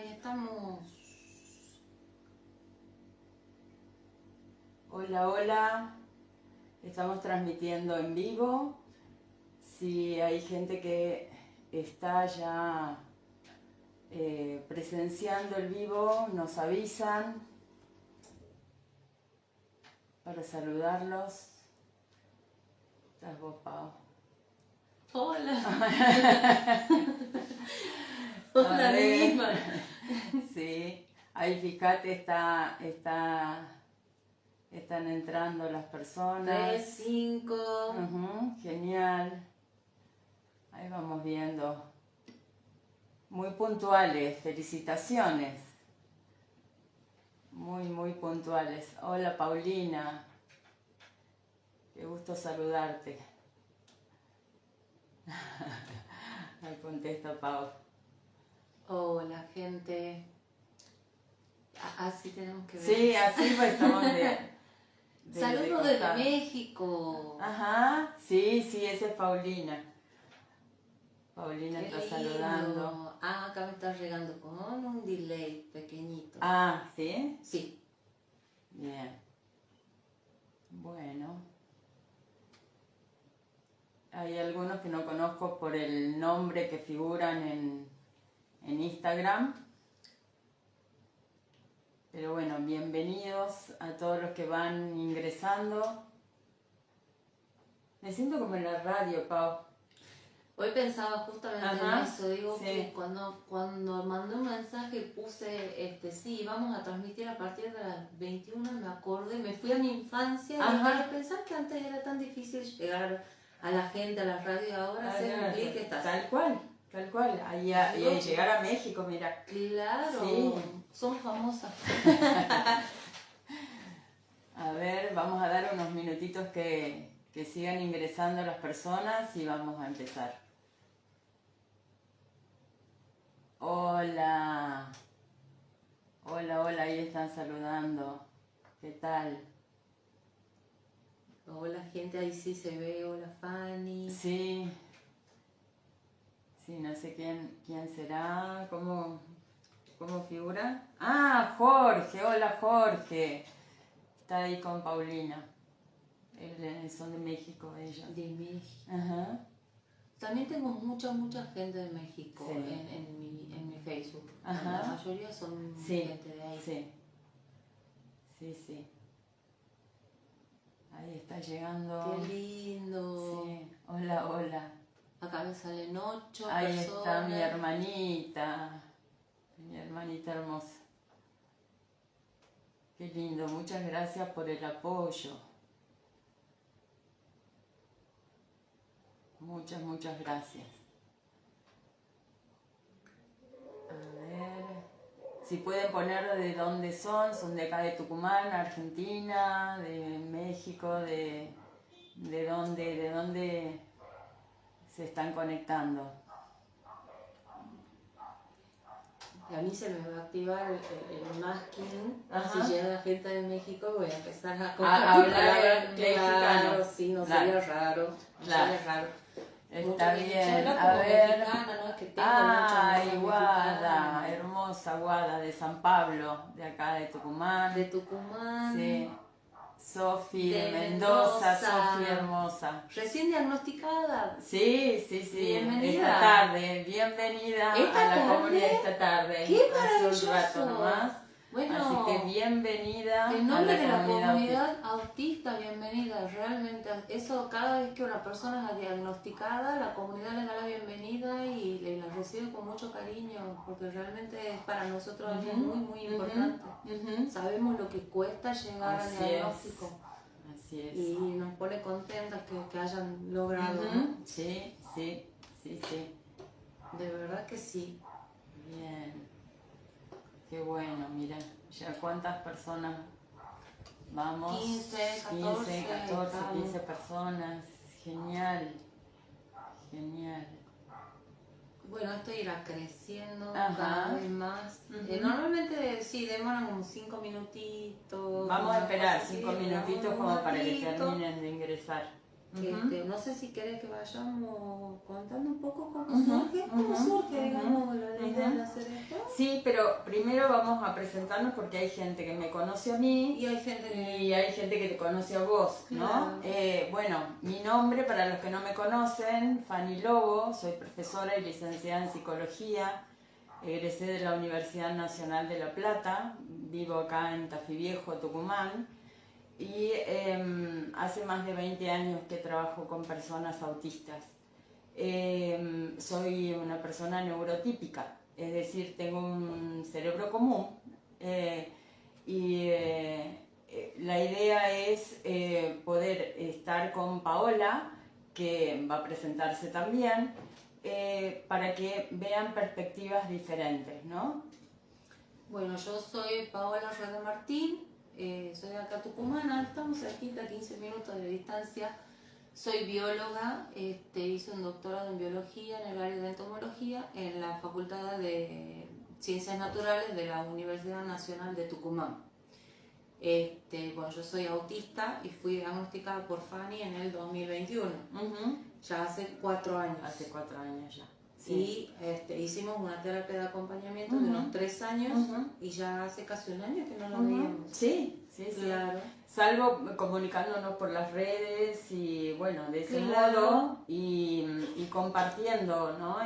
Ahí estamos. Hola, hola. Estamos transmitiendo en vivo. Si hay gente que está ya presenciando el vivo, nos avisan para saludarlos. ¿Estás vos, Pau? Hola. Hola, misma. Sí, ahí fíjate, están entrando las personas. 3, 5. Genial. Ahí vamos viendo. Muy puntuales, felicitaciones. Muy puntuales. Hola, Paulina. Qué gusto saludarte. Ahí contesta Pau. Hola, gente. Así tenemos que ver. Sí, así pues estamos de Saludos desde México. Ajá, sí, esa es Paulina. Paulina Qué está lindo. saludando. Ah, acá me está llegando con un delay pequeñito. Ah, ¿sí? Sí. Bien. Bueno. Hay algunos que no conozco por el nombre que figuran en Instagram. Pero bueno, bienvenidos a todos los que van ingresando. Me siento como en la radio, Pau. Hoy pensaba justamente Ajá, en eso, digo sí. que cuando mandé un mensaje puse, sí, vamos a transmitir a partir de las 21, me acordé, me fui a mi infancia y dije, pensar que antes era tan difícil llegar a la gente, a la radio, ahora hacer un clic estás. Tal cual. Y llegar a México, mira. Claro, sí. Somos famosas. A ver, vamos a dar unos minutitos que sigan ingresando las personas y vamos a empezar. Hola, ahí están saludando. ¿Qué tal? Hola gente, ahí sí se ve, hola Fanny. Sí, no sé quién será, cómo figura. Ah, Jorge, hola Jorge. Está ahí con Paulina. Son de México ellos. De México. Ajá. También tengo mucha gente de México sí. en mi Facebook. Ajá. La mayoría son gente de ahí. Sí. Ahí está llegando. Qué lindo. Sí. Hola. Acá me salen 8 ahí personas. Ahí está mi hermanita hermosa. Qué lindo, muchas gracias por el apoyo. Muchas gracias. A ver, si pueden poner de dónde son de acá de Tucumán, Argentina, de México, de dónde se están conectando. A mí se me va a activar el masking. Si llega gente de México voy a empezar a hablar mexicano. Claro, sí, no sería raro. Sería raro. Está bien, a ver. No es que tengo Ay, Guada, hermosa Guada de San Pablo, de acá de Tucumán. De Tucumán. Sí. Sofi de Mendoza, Sofi hermosa. Recién diagnosticada. Sí. Bienvenida. Esta tarde, bienvenida a la comunidad esta tarde. Qué maravilloso. Hace un rato nomás. Bueno, así que bienvenida. En nombre de la comunidad autista, bienvenida. Realmente, eso cada vez que una persona es diagnosticada, la comunidad le da la bienvenida y la recibe con mucho cariño, porque realmente es para nosotros algo muy importante. Sabemos lo que cuesta llegar al diagnóstico. Así es. Y nos pone contentas que hayan logrado, ¿no? Sí. De verdad que sí. Bien. Qué bueno, mira, ya cuántas personas vamos. 15, 14, 15 personas. Genial. Bueno, esto irá creciendo cada vez más. Normalmente sí, demoran como 5 minutitos. Vamos a esperar 5 minutitos como para que terminen de ingresar. No sé si querés que vayamos contando un poco cómo surge, digamos, la idea de hacer esto. Sí, pero primero vamos a presentarnos porque hay gente que me conoce a mí y hay gente que te conoce a vos, ¿no? Claro. Bueno, mi nombre, para los que no me conocen, Fanny Lobo, soy profesora y licenciada en psicología, egresé de la Universidad Nacional de La Plata, vivo acá en Tafí Viejo, Tucumán, y hace más de 20 años que trabajo con personas autistas. Soy una persona neurotípica, es decir, tengo un cerebro común y la idea es poder estar con Paola, que va a presentarse también, para que vean perspectivas diferentes, ¿no? Bueno, yo soy Paola Rueda Martín, soy de acá tucumana, estamos cerquita, a 15 minutos de distancia. Soy bióloga, hice un doctorado en biología en el área de entomología en la Facultad de Ciencias Naturales de la Universidad Nacional de Tucumán. Bueno, yo soy autista y fui diagnosticada por Fanny en el 2021, ya hace 4 años. Hace 4 años ya. Sí. Y hicimos una terapia de acompañamiento de unos 3 años y ya hace casi un año que no nos veíamos. Sí, claro. Salvo comunicándonos por las redes y bueno, de ese modo y compartiendo, ¿no?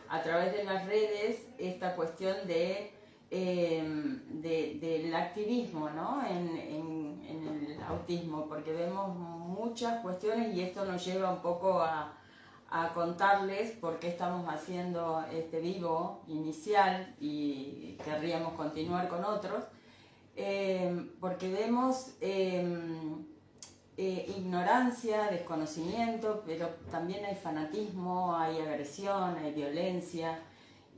A través de las redes esta cuestión del activismo, ¿no? En el autismo, porque vemos muchas cuestiones y esto nos lleva un poco a contarles por qué estamos haciendo este vivo inicial y querríamos continuar con otros, porque vemos ignorancia, desconocimiento, pero también hay fanatismo, hay agresión, hay violencia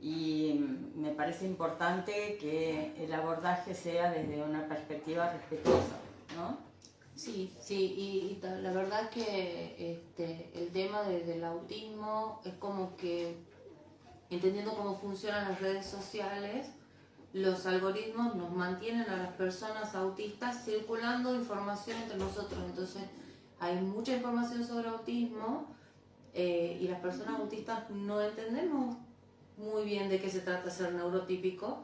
y me parece importante que el abordaje sea desde una perspectiva respetuosa, ¿no? Sí, y la verdad que el tema del autismo es como que, entendiendo cómo funcionan las redes sociales, los algoritmos nos mantienen a las personas autistas circulando información entre nosotros. Entonces hay mucha información sobre autismo y las personas autistas no entendemos muy bien de qué se trata ser neurotípico.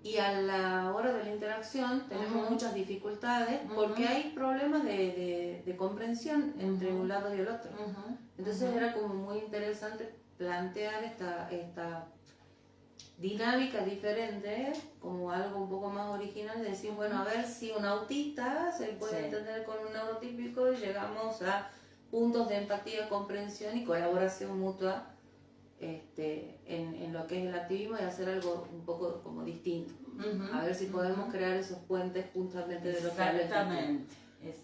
Y a la hora de la interacción tenemos muchas dificultades porque hay problemas de comprensión entre un lado y el otro. Entonces era como muy interesante plantear esta dinámica diferente, como algo un poco más original, de decir, bueno, a ver si un autista se puede entender con un neurotípico y llegamos a puntos de empatía, comprensión y colaboración mutua en lo que es el activismo y hacer algo un poco como distinto. A ver si podemos crear esos puentes justamente de lo que habla.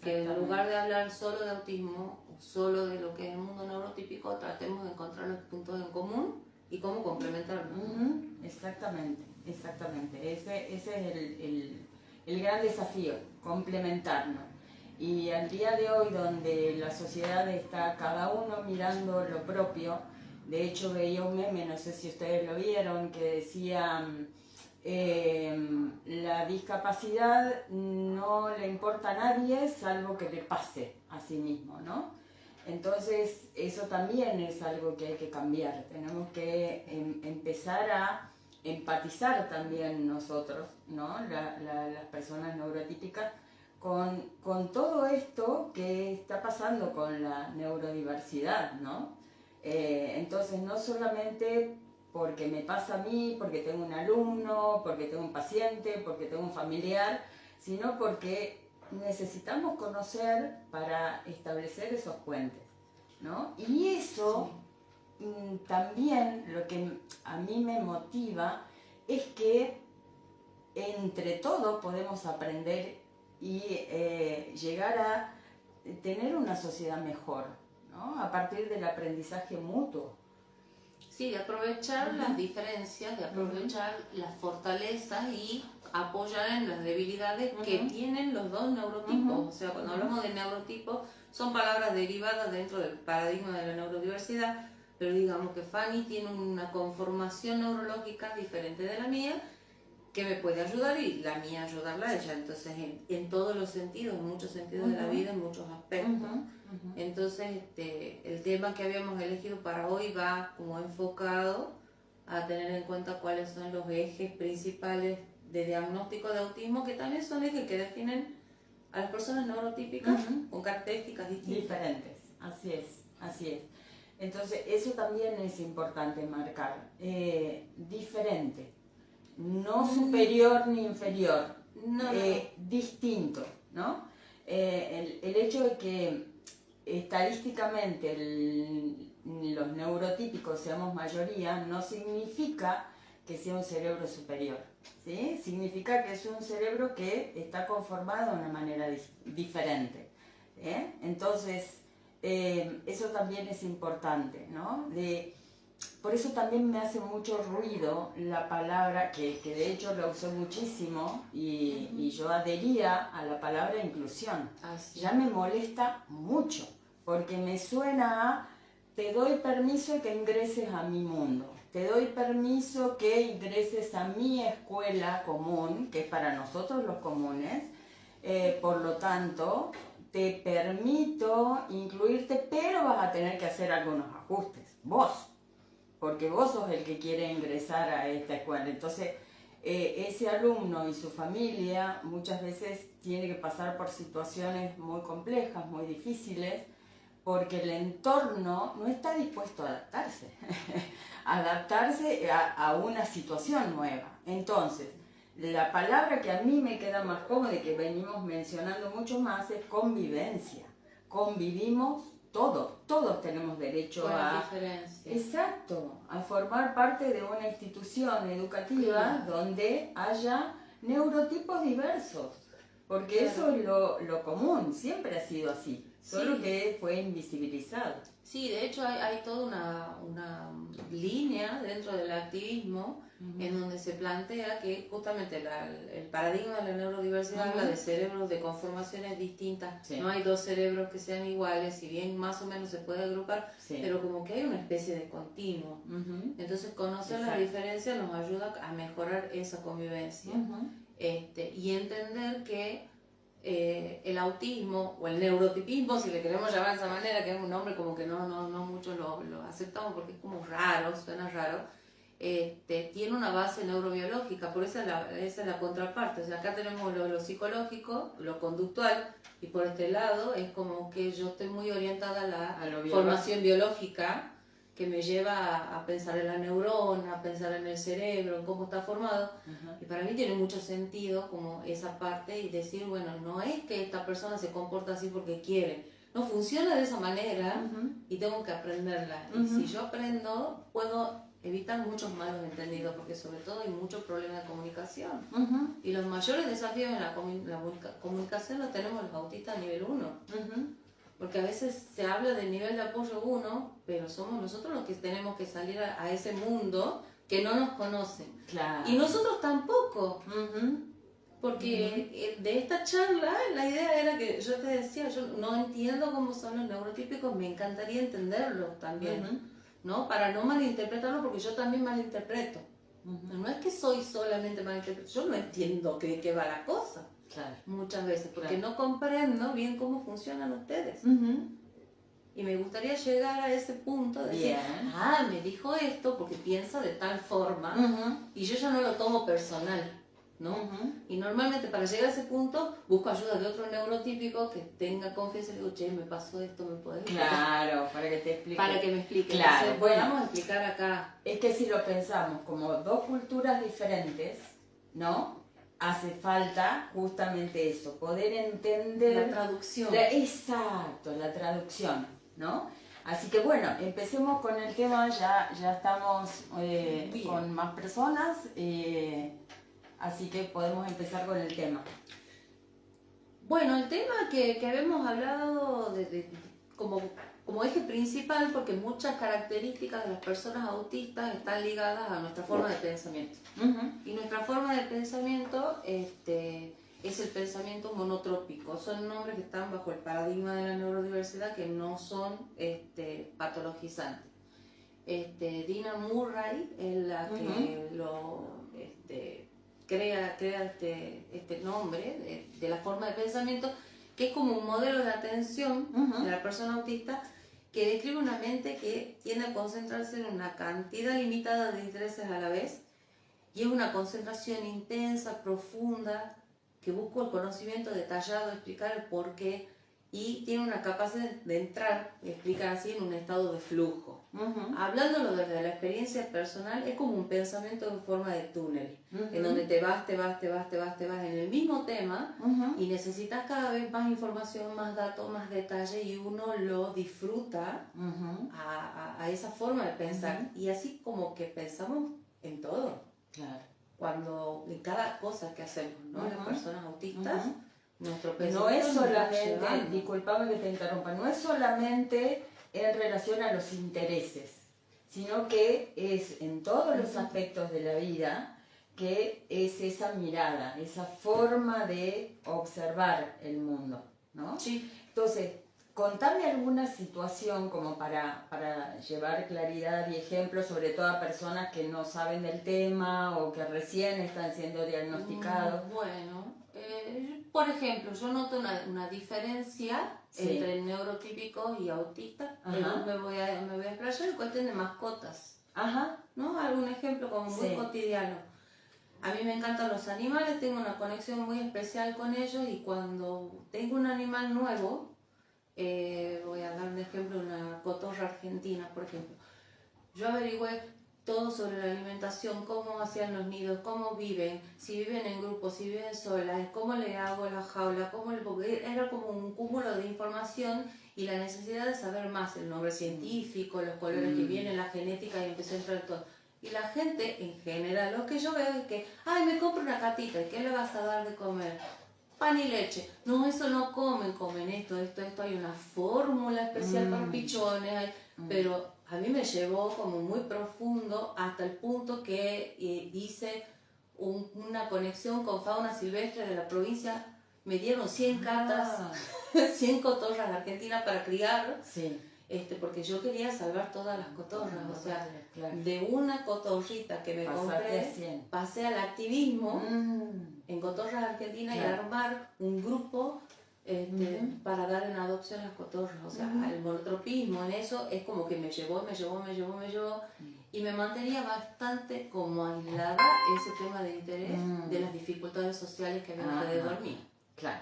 Que en lugar de hablar solo de autismo, solo de lo que es el mundo neurotípico, tratemos de encontrar los puntos en común y cómo complementarnos. Exactamente. Ese es el gran desafío, complementarnos. Y al día de hoy, donde la sociedad está cada uno mirando lo propio, de hecho veía un meme, no sé si ustedes lo vieron, que decía la discapacidad no le importa a nadie salvo que le pase a sí mismo, ¿no? Entonces eso también es algo que hay que cambiar, tenemos que empezar a empatizar también nosotros, ¿no? Las personas neurotípicas con todo esto que está pasando con la neurodiversidad, ¿no? Entonces no solamente porque me pasa a mí, porque tengo un alumno, porque tengo un paciente, porque tengo un familiar, sino porque necesitamos conocer para establecer esos puentes, ¿no? Y eso también lo que a mí me motiva es que entre todos podemos aprender y llegar a tener una sociedad mejor, ¿no? A partir del aprendizaje mutuo. Sí, de aprovechar las diferencias, de aprovechar las fortalezas y apoyar en las debilidades que tienen los dos neurotipos. O sea, cuando hablamos de neurotipos, son palabras derivadas dentro del paradigma de la neurodiversidad, pero digamos que Fanny tiene una conformación neurológica diferente de la mía que me puede ayudar y la mía ayudarla a ella. Entonces, en todos los sentidos, en muchos sentidos de la vida, en muchos aspectos. Entonces, el tema que habíamos elegido para hoy va como enfocado a tener en cuenta cuáles son los ejes principales de diagnóstico de autismo, que también son ejes que definen a las personas neurotípicas con características distintas. Diferentes, así es, así es. Entonces, eso también es importante marcar. Diferente, no superior ni inferior, distinto, ¿no? El hecho de que estadísticamente los neurotípicos seamos mayoría no significa que sea un cerebro superior, ¿sí? Significa que es un cerebro que está conformado de una manera diferente, ¿eh? Entonces, eso también es importante, ¿no? Por eso también me hace mucho ruido la palabra, que de hecho la uso muchísimo y yo adhería a la palabra inclusión. Ya me molesta mucho, porque me suena a te doy permiso que ingreses a mi mundo, te doy permiso que ingreses a mi escuela común, que es para nosotros los comunes, por lo tanto te permito incluirte, pero vas a tener que hacer algunos ajustes, vos, porque vos sos el que quiere ingresar a esta escuela. Entonces, ese alumno y su familia muchas veces tiene que pasar por situaciones muy complejas, muy difíciles, porque el entorno no está dispuesto a adaptarse a una situación nueva. Entonces, la palabra que a mí me queda más cómoda y que venimos mencionando mucho más es convivencia. Convivimos todos tenemos derecho a formar parte de una institución educativa donde haya neurotipos diversos, porque eso es lo común, siempre ha sido así, solo que fue invisibilizado. Sí, de hecho hay toda una línea dentro del activismo en donde se plantea que justamente el paradigma de la neurodiversidad habla de cerebros de conformaciones distintas. No hay dos cerebros que sean iguales, si bien más o menos se puede agrupar, pero como que hay una especie de continuo. Entonces conocer las diferencias nos ayuda a mejorar esa convivencia y entender que el autismo o el neurotipismo, si le queremos llamar de esa manera, que es un nombre como que no muchos lo aceptamos porque es como raro, suena raro, tiene una base neurobiológica, por eso esa es la contraparte. O sea, acá tenemos lo psicológico, lo conductual, y por este lado es como que yo estoy muy orientada a la formación biológica, que me lleva a pensar en la neurona, a pensar en el cerebro, en cómo está formado. Y para mí tiene mucho sentido como esa parte y decir, bueno, no es que esta persona se comporta así porque quiere, no funciona de esa manera y tengo que aprenderla. Y si yo aprendo, puedo evitar muchos malos entendidos, porque sobre todo hay muchos problemas de comunicación. Y los mayores desafíos en la comunicación los tenemos los autistas a nivel 1. Porque a veces se habla del nivel de apoyo 1, pero somos nosotros los que tenemos que salir a ese mundo que no nos conocen. Y nosotros tampoco. Porque de esta charla la idea era que yo te decía, yo no entiendo cómo son los neurotípicos, me encantaría entenderlos también, ¿no? Para no malinterpretarlo, porque yo también malinterpreto. No es que soy solamente malinterpreto, yo no entiendo de qué va la cosa. Muchas veces, porque no comprendo bien cómo funcionan ustedes. Y me gustaría llegar a ese punto de decir, me dijo esto porque piensa de tal forma y yo ya no lo tomo personal, ¿no? Y normalmente para llegar a ese punto busco ayuda de otro neurotípico que tenga confianza y le digo, che, me pasó esto, ¿me podés explicar? Claro, para que te explique. Para que me explique. Claro, entonces, bueno, vamos a explicar acá. Es que si lo pensamos como dos culturas diferentes, ¿no? Hace falta justamente eso, poder entender... La traducción. Exacto, la traducción, ¿no? Así que bueno, empecemos con el tema, ya estamos con más personas, así que podemos empezar con el tema. Bueno, el tema que habíamos hablado como eje principal, porque muchas características de las personas autistas están ligadas a nuestra forma de pensamiento. Y nuestra forma de pensamiento es el pensamiento monotrópico. Son nombres que están bajo el paradigma de la neurodiversidad, que no son patologizantes. Dina Murray es la que crea este nombre de la forma de pensamiento, que es como un modelo de atención de la persona autista, que describe una mente que tiende a concentrarse en una cantidad limitada de intereses a la vez, y es una concentración intensa, profunda, que busca el conocimiento detallado, explicar el porqué, y tiene una capacidad de entrar, explican así, en un estado de flujo. Hablándolo desde la experiencia personal, es como un pensamiento en forma de túnel, en donde te vas en el mismo tema, y necesitas cada vez más información, más datos, más detalle, y uno lo disfruta a esa forma de pensar. Y así como que pensamos en todo. Claro. Cuando en cada cosa que hacemos, ¿no? Las personas autistas, nuestro No pensamiento es nos va solamente, llevando. disculpame que te interrumpa, no es solamente en relación a los intereses, sino que es en todos los aspectos de la vida, que es esa mirada, esa forma de observar el mundo, ¿no? Sí. Entonces, contame alguna situación como para llevar claridad y ejemplos, sobre todo a personas que no saben del tema o que recién están siendo diagnosticados. Bueno, por ejemplo, yo noto una diferencia entre neurotípicos y autistas. Me voy a explayar en cuestión de mascotas. ¿No? Algún ejemplo como muy cotidiano. A mí me encantan los animales, tengo una conexión muy especial con ellos, y cuando tengo un animal nuevo, voy a dar un ejemplo, una cotorra argentina, por ejemplo. Yo averigüé todo sobre la alimentación, cómo hacían los nidos, cómo viven, si viven en grupos, si viven solas, cómo le hago la jaula, porque era como un cúmulo de información, y la necesidad de saber más, el nombre científico, los colores que vienen, la genética, y empecé a entrar todo. Y la gente, en general, lo que yo veo es que, ay, me compro una gatita, ¿y qué le vas a dar de comer? Pan y leche. No, eso no comen esto, hay una fórmula especial para pichones, pero a mí me llevó como muy profundo, hasta el punto que hice una conexión con fauna silvestre de la provincia. Me dieron 100 catas, 100 cotorras argentinas para criar, porque yo quería salvar todas las cotorras. O sea, de una cotorrita que me compré, pasé al activismo en cotorras argentinas, y armar un grupo para dar en adopción las cotorras. O sea, el monotropismo en eso es como que me llevó, y me mantenía bastante como aislada ese tema de interés de las dificultades sociales que había alrededor mío. Claro.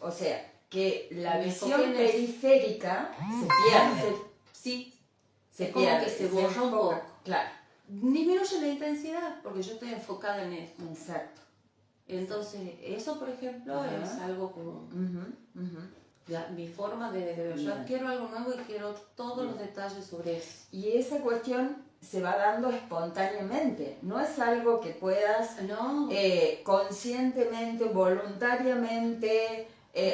O sea, que la visión periférica se pierde. Se pierde. Como que se borra un poco. Claro. Disminuye la intensidad porque yo estoy enfocada en eso. Exacto. Entonces, eso, por ejemplo, es algo como mi forma de ver. Yo quiero algo nuevo y quiero todos los detalles sobre eso. Y esa cuestión se va dando espontáneamente, no es algo que puedas conscientemente, voluntariamente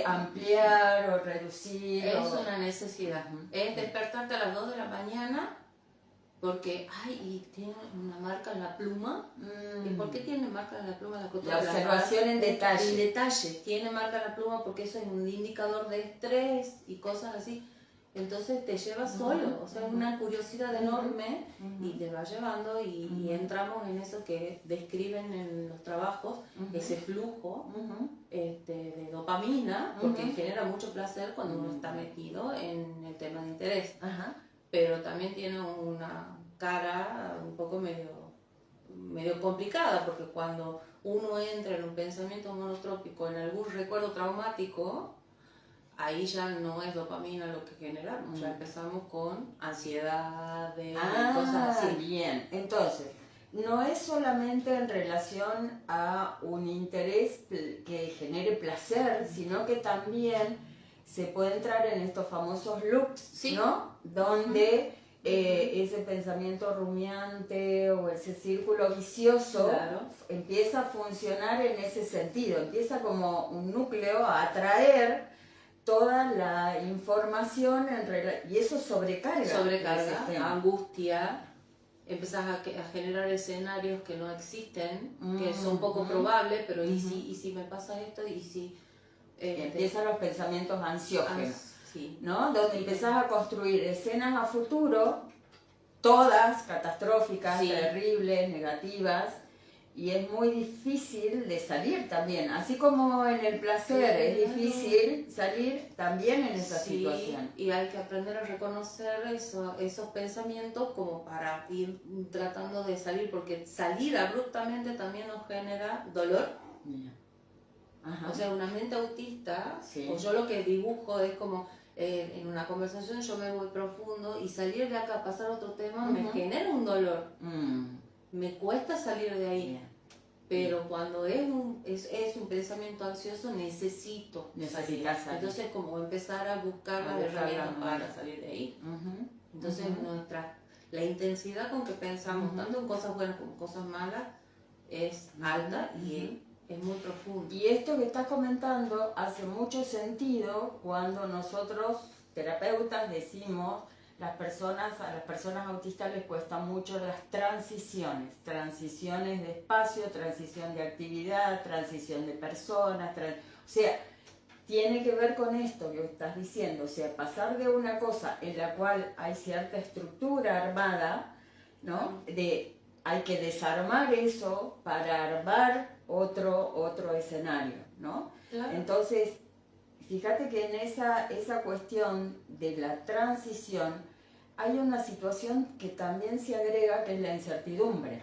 ampliar o reducir. Es una necesidad. Es despertarte a las 2 de la mañana porque, y tiene una marca en la pluma. ¿Y por qué tiene marca en la pluma la cotorra? La observación en detalle. En detalle. Tiene marca en la pluma porque eso es un indicador de estrés y cosas así. Entonces te lleva solo, o sea, es una curiosidad enorme, y te va llevando, y entramos en eso que describen en los trabajos, ese flujo de dopamina, porque genera mucho placer cuando uno está metido en el tema de interés. Pero también tiene una cara un poco medio complicada, porque cuando uno entra en un pensamiento monotrópico, en algún recuerdo traumático, ahí ya no es dopamina lo que generamos, ya empezamos con ansiedad, cosas así. Bien, entonces, no es solamente en relación a un interés que genere placer, sino que también se puede entrar en estos famosos loops, ¿no? Donde ese pensamiento rumiante o ese círculo vicioso empieza a funcionar en ese sentido, empieza como un núcleo a atraer toda la información y eso sobrecarga, angustia, empezás a generar escenarios que no existen, que son poco probables, pero ¿y si me pasa esto? ¿Y si empiezan los pensamientos ansiógenos, ¿no? Donde empezás a construir escenas a futuro, todas catastróficas, terribles, negativas, Y es muy difícil de salir también, así como en el placer es difícil salir también en esa situación. Y hay que aprender a reconocer esos pensamientos como para ir tratando de salir, porque salir abruptamente también nos genera dolor. Ajá. O sea, una mente autista, o yo lo que dibujo es como en una conversación yo me voy profundo y salir de acá, pasar a otro tema, me genera un dolor. Me cuesta salir de ahí. Pero cuando es un pensamiento ansioso, necesito salir. Entonces, como empezar a buscar las herramientas para salir de ahí. Entonces, la intensidad con que pensamos, tanto en cosas buenas como cosas malas, es alta y es muy profundo. Y esto que estás comentando hace mucho sentido cuando nosotros, terapeutas, decimos a las personas autistas les cuesta mucho las transiciones de espacio, transición de actividad, transición de personas, o sea, tiene que ver con esto que estás diciendo, o sea, pasar de una cosa en la cual hay cierta estructura armada, ¿no? Hay que desarmar eso para armar otro escenario, ¿no? Claro. Entonces, fíjate que en esa cuestión de la transición hay una situación que también se agrega, que es la incertidumbre,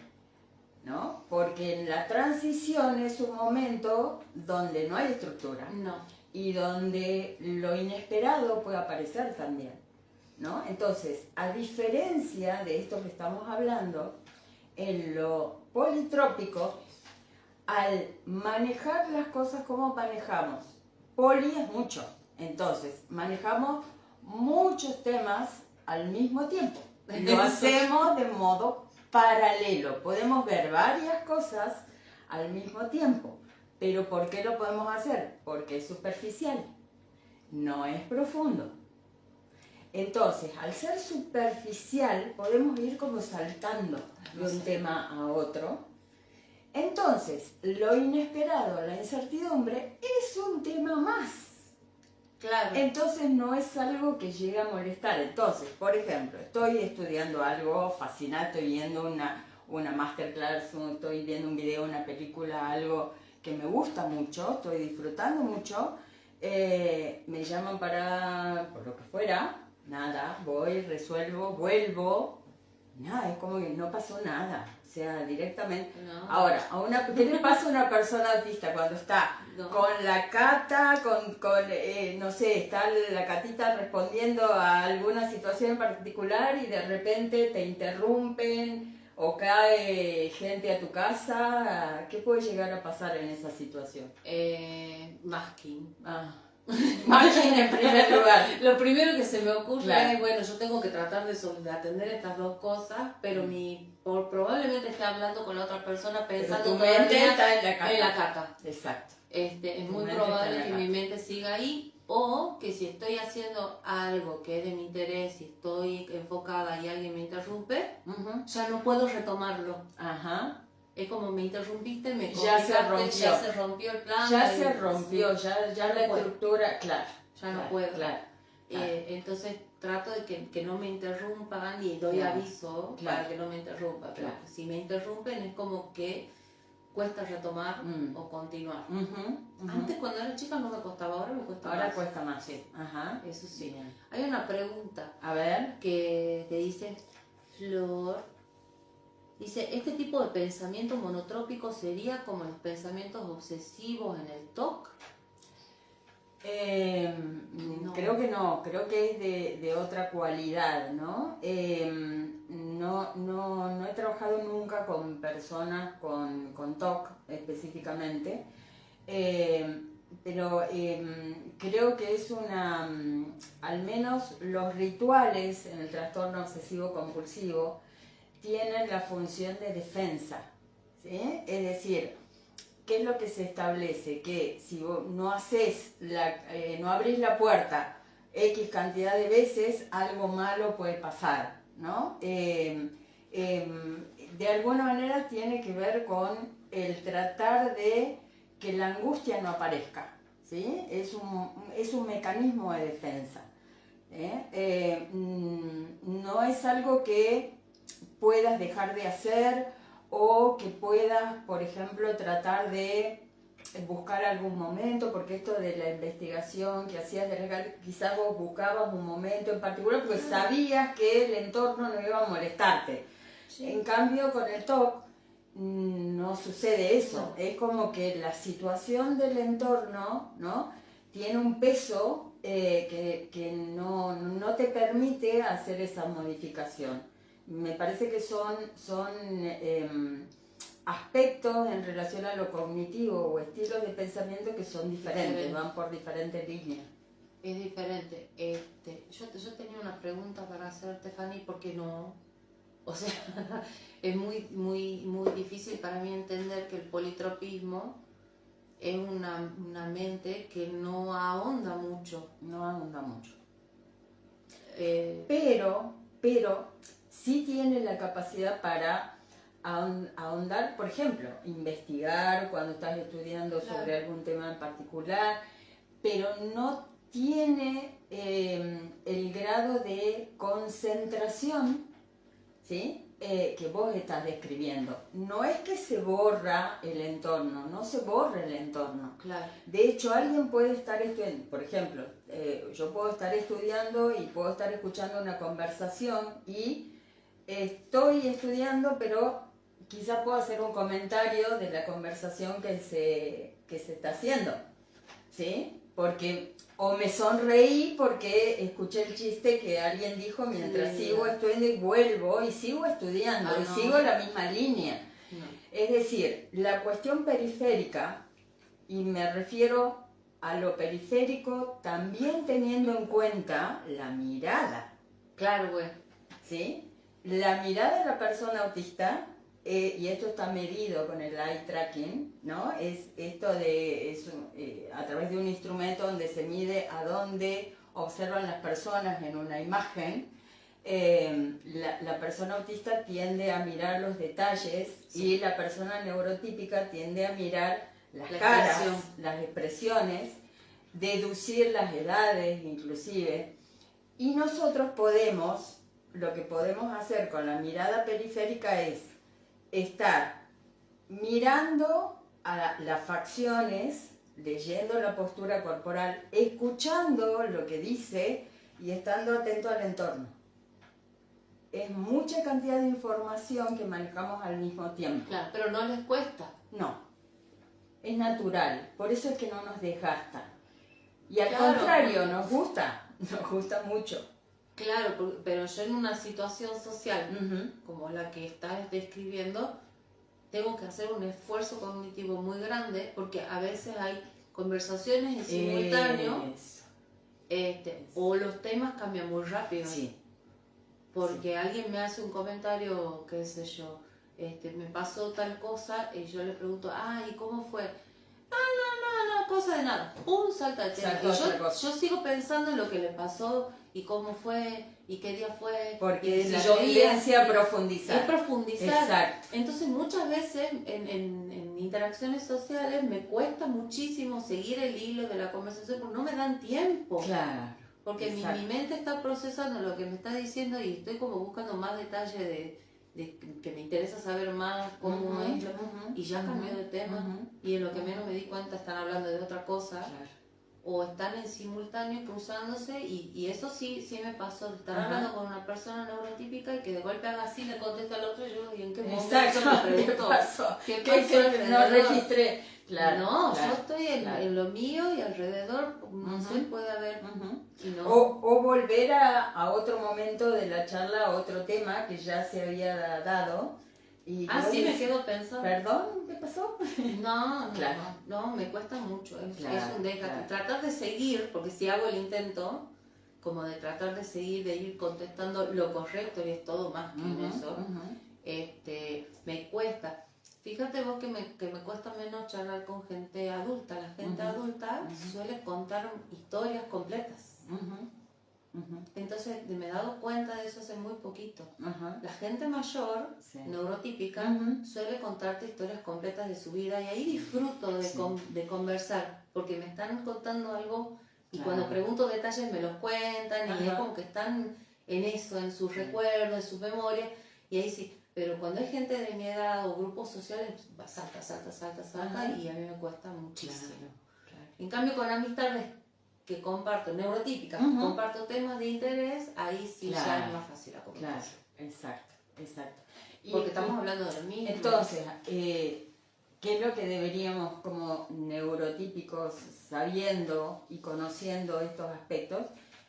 ¿no? Porque en la transición es un momento donde no hay estructura. No. Y donde lo inesperado puede aparecer también, ¿no? Entonces, a diferencia de esto que estamos hablando, en lo politrópico, al manejar las cosas como manejamos, poli es mucho, entonces manejamos muchos temas al mismo tiempo, lo hacemos de modo paralelo, podemos ver varias cosas al mismo tiempo, pero ¿por qué lo podemos hacer? Porque es superficial, no es profundo. Entonces, al ser superficial, podemos ir como saltando de un tema a otro. Entonces, lo inesperado, la incertidumbre, es un tema más. Claro. Entonces, no es algo que llegue a molestar. Entonces, por ejemplo, estoy estudiando algo fascinante, estoy viendo una masterclass, estoy viendo un video, una película, algo que me gusta mucho, estoy disfrutando mucho, me llaman por lo que fuera, nada, voy, resuelvo, vuelvo, nada, es como que no pasó nada, o sea, directamente. No. Ahora, ¿qué le pasa a una persona autista cuando está con la cata, no sé, está la catita respondiendo a alguna situación en particular y de repente te interrumpen o cae gente a tu casa? ¿Qué puede llegar a pasar en esa situación? Masking. Masking en primer lugar. Lo primero que se me ocurre Claro. es, bueno, yo tengo que tratar de atender estas dos cosas, pero probablemente esté hablando con la otra persona pensando tu mente todavía está en la cata. Exacto. Es muy mente probable está en que la mi cata. mente siga ahí, o que si estoy haciendo algo que es de mi interés y estoy enfocada y alguien me interrumpe, ya no puedo retomarlo. Ajá. Es como me interrumpiste, me Ya se rompió el plan. Ya se rompió, ya la estructura, claro. Ya no puedo. Claro. Entonces trato de que no me interrumpan y doy aviso para que no me interrumpan. Claro. Si me interrumpen es como que cuesta retomar o continuar. Antes cuando era chica no me costaba, ahora me cuesta más. Ahora cuesta más, sí. Ajá. Eso sí. Bien. Hay una pregunta. A ver. Que dice Flor. Dice, ¿este tipo de pensamiento monotrópico sería como los pensamientos obsesivos en el TOC? No. Creo que no, creo que es de otra cualidad, ¿no? No he trabajado nunca con personas con TOC específicamente, pero creo que es al menos los rituales en el trastorno obsesivo compulsivo tienen la función de defensa, ¿sí? Es decir, ¿qué es lo que se establece? Que si vos no no abrís la puerta X cantidad de veces, algo malo puede pasar, ¿no? De alguna manera tiene que ver con el tratar de que la angustia no aparezca, ¿sí? Es un mecanismo de defensa, no es algo que puedas dejar de hacer o que puedas, por ejemplo, tratar de buscar algún momento, porque esto de la investigación que hacías de legal, quizás vos buscabas un momento en particular porque sabías que el entorno no iba a molestarte. Sí. En cambio, con el TOC no sucede eso. No. Es como que la situación del entorno, ¿no?, tiene un peso que no te permite hacer esa modificación. Me parece que son aspectos en relación a lo cognitivo o estilos de pensamiento que son diferentes, van por diferentes líneas. Es diferente. Yo tenía una pregunta para hacerte, Fanny, porque no... O sea, es muy difícil para mí entender que el politropismo es una mente que no ahonda mucho. No ahonda mucho. Pero sí tiene la capacidad para ahondar, por ejemplo, investigar cuando estás estudiando sobre algún tema en particular, pero no tiene el grado de concentración, ¿sí?, que vos estás describiendo. No es que se borra el entorno, no se borra el entorno. Claro. De hecho, alguien puede estar estudiando, por ejemplo, yo puedo estar estudiando y puedo estar escuchando una conversación y estoy estudiando, pero quizá puedo hacer un comentario de la conversación que se está haciendo, ¿sí? Porque o me sonreí porque escuché el chiste que alguien dijo mientras sigo estudiando y vuelvo y sigo estudiando y sigo la misma línea. No. Es decir, la cuestión periférica, y me refiero a lo periférico también teniendo en cuenta la mirada. Claro, güey. ¿Sí? La mirada de la persona autista, y esto está medido con el eye tracking, ¿no? Es esto a través de un instrumento donde se mide a dónde observan las personas en una imagen. La persona autista tiende a mirar los detalles, sí, y la persona neurotípica tiende a mirar las caras, las expresiones, deducir las edades inclusive. Y nosotros lo que podemos hacer con la mirada periférica es estar mirando a las facciones, leyendo la postura corporal, escuchando lo que dice y estando atento al entorno. Es mucha cantidad de información que manejamos al mismo tiempo. Claro, pero no les cuesta. No, es natural, por eso es que no nos desgasta. Y al contrario, nos gusta mucho. Claro, pero yo en una situación social como la que estás describiendo, tengo que hacer un esfuerzo cognitivo muy grande porque a veces hay conversaciones en simultáneo o los temas cambian muy rápido. Sí. Porque alguien me hace un comentario, qué sé yo, me pasó tal cosa y yo le pregunto, ¿y cómo fue? No, cosa de nada. Salta de tema. Yo sigo pensando en lo que le pasó y cómo fue y qué día fue. Porque si la tendencia a profundizar. Es profundizar. Exacto. Entonces muchas veces en interacciones sociales me cuesta muchísimo seguir el hilo de la conversación porque no me dan tiempo. Claro. Porque mi mente está procesando lo que me está diciendo y estoy como buscando más detalle de que me interesa saber más cómo es, y ya cambió de tema, y en lo que menos me di cuenta están hablando de otra cosa, o están en simultáneo cruzándose, y eso sí me pasó, de estar hablando con una persona neurotípica y que de golpe haga así, le contesta al otro, y yo, ¿y en qué momento me pregunto? ¿Qué pasó? ¿Qué no registré? Claro, yo estoy en lo mío y alrededor, no sé, puede haber... O volver a otro momento de la charla, a otro tema que ya se había dado. Y sí, me quedo pensando. ¿Perdón? ¿Qué pasó? No, me cuesta mucho, es un desgaste. Tratar de seguir, porque si hago el intento, como de tratar de seguir, de ir contestando lo correcto, y es todo más que en eso, me cuesta. Fíjate vos que me cuesta menos charlar con gente adulta. La gente adulta suele contar historias completas. Entonces me he dado cuenta de eso hace muy poquito. La gente mayor, neurotípica, suele contarte historias completas de su vida y ahí disfruto de conversar porque me están contando algo y cuando pregunto detalles me los cuentan y es como que están en eso, en sus recuerdos, en sus memorias, y ahí sí. Pero cuando hay gente de mi edad o grupos sociales, salta, Ajá. y a mí me cuesta muchísimo. Claro. En cambio, con amistades que comparto, neurotípicas, Ujú. que comparto temas de interés, ahí sí ya Claro. es más fácil la Claro, comunicación. exacto. Porque estamos hablando de lo mismo. Entonces, ¿qué es lo que deberíamos como neurotípicos, sabiendo y conociendo estos aspectos?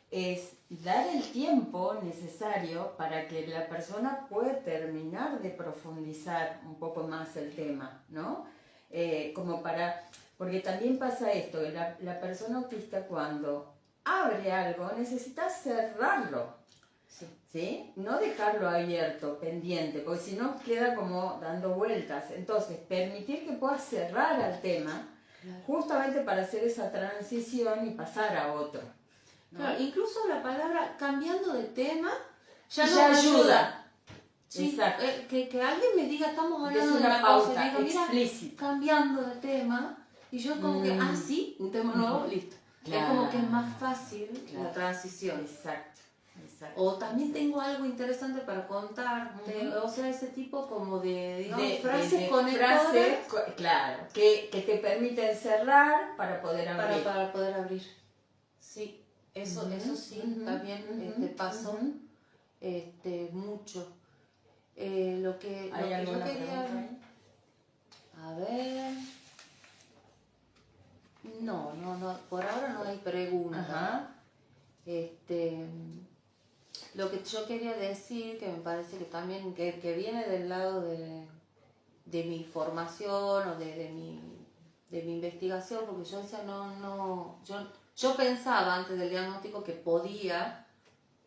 Es dar el tiempo necesario para que la persona pueda terminar de profundizar un poco más el tema, ¿no? Porque también pasa esto, que la persona autista cuando abre algo necesita cerrarlo, ¿sí? No dejarlo abierto, pendiente, porque si no queda como dando vueltas. Entonces, permitir que pueda cerrar al tema, justamente para hacer esa transición y pasar a otro, ¿no? Claro, incluso la palabra cambiando de tema ya nos ayuda. Sí, Exacto. Que alguien me diga, estamos hablando Es de una una cosa, y pauta digo, mira, explícita. cambiando de tema, y yo como que, sí, un tema nuevo, listo. Claro. Es como que es más fácil la transición. Exacto. O también tengo algo interesante para contarte, o sea, ese tipo como de, digamos, frases conectadoras. Claro, que te permiten cerrar para poder abrir. Para poder abrir. Sí, eso sí, también pasó mucho. Lo que yo quería... A ver... No, por ahora no hay pregunta. Ajá. Lo que yo quería decir, que me parece que también que viene del lado de mi formación o de mi investigación, porque yo decía, yo pensaba antes del diagnóstico que podía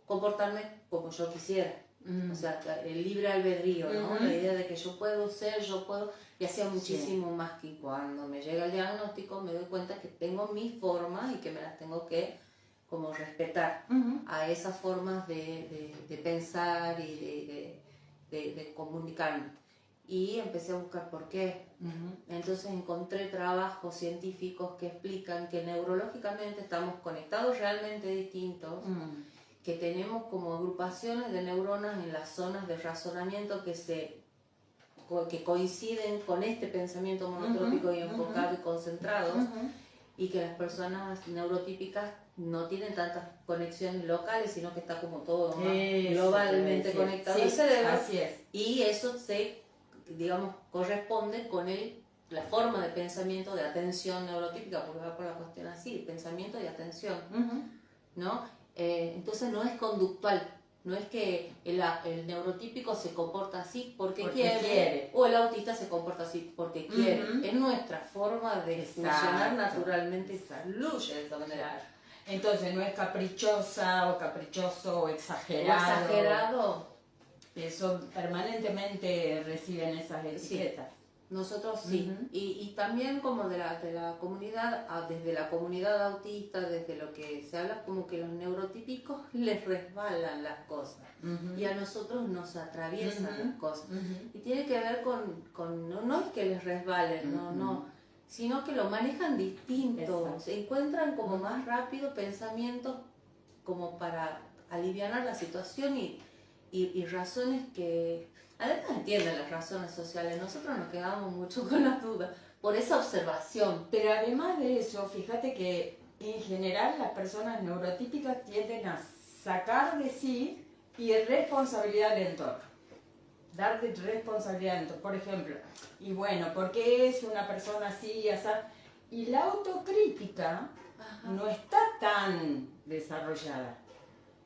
comportarme como yo quisiera. O sea, el libre albedrío, ¿no? La idea de que yo puedo ser, y hacía muchísimo más que cuando me llega el diagnóstico me doy cuenta que tengo mis formas y que me las tengo que como respetar a esas formas de pensar y de comunicarme. Y empecé a buscar por qué. Entonces encontré trabajos científicos que explican que neurológicamente estamos conectados realmente distintos, que tenemos como agrupaciones de neuronas en las zonas de razonamiento que coinciden con este pensamiento monotrópico y enfocado y concentrado, y que las personas neurotípicas no tienen tantas conexiones locales, sino que está como todo más globalmente conectado al cerebro. Así es. Y eso corresponde con la forma de pensamiento de atención neurotípica, porque va por la cuestión así, pensamiento y atención, ¿no? Entonces no es conductual, no es que el neurotípico se comporta así porque quiere, o el autista se comporta así porque quiere. Es nuestra forma de funcionar naturalmente y fluye de esa manera. Entonces no es caprichosa o caprichoso o exagerado. O exagerado. Eso permanentemente reciben esas etiquetas. Nosotros sí, y también como de la comunidad, desde la comunidad autista, desde lo que se habla, como que los neurotípicos les resbalan las cosas y a nosotros nos atraviesan las cosas. Y tiene que ver con no es que les resbalen, no, sino que lo manejan distinto, se encuentran como más rápido pensamientos como para alivianar la situación y razones que... Además entienden las razones sociales, nosotros nos quedamos mucho con las dudas por esa observación. Pero además de eso, fíjate que en general las personas neurotípicas tienden a sacar de sí irresponsabilidad al entorno. Dar de responsabilidad al entorno. Por ejemplo, y bueno, ¿por qué es una persona así? Y la autocrítica no está tan desarrollada.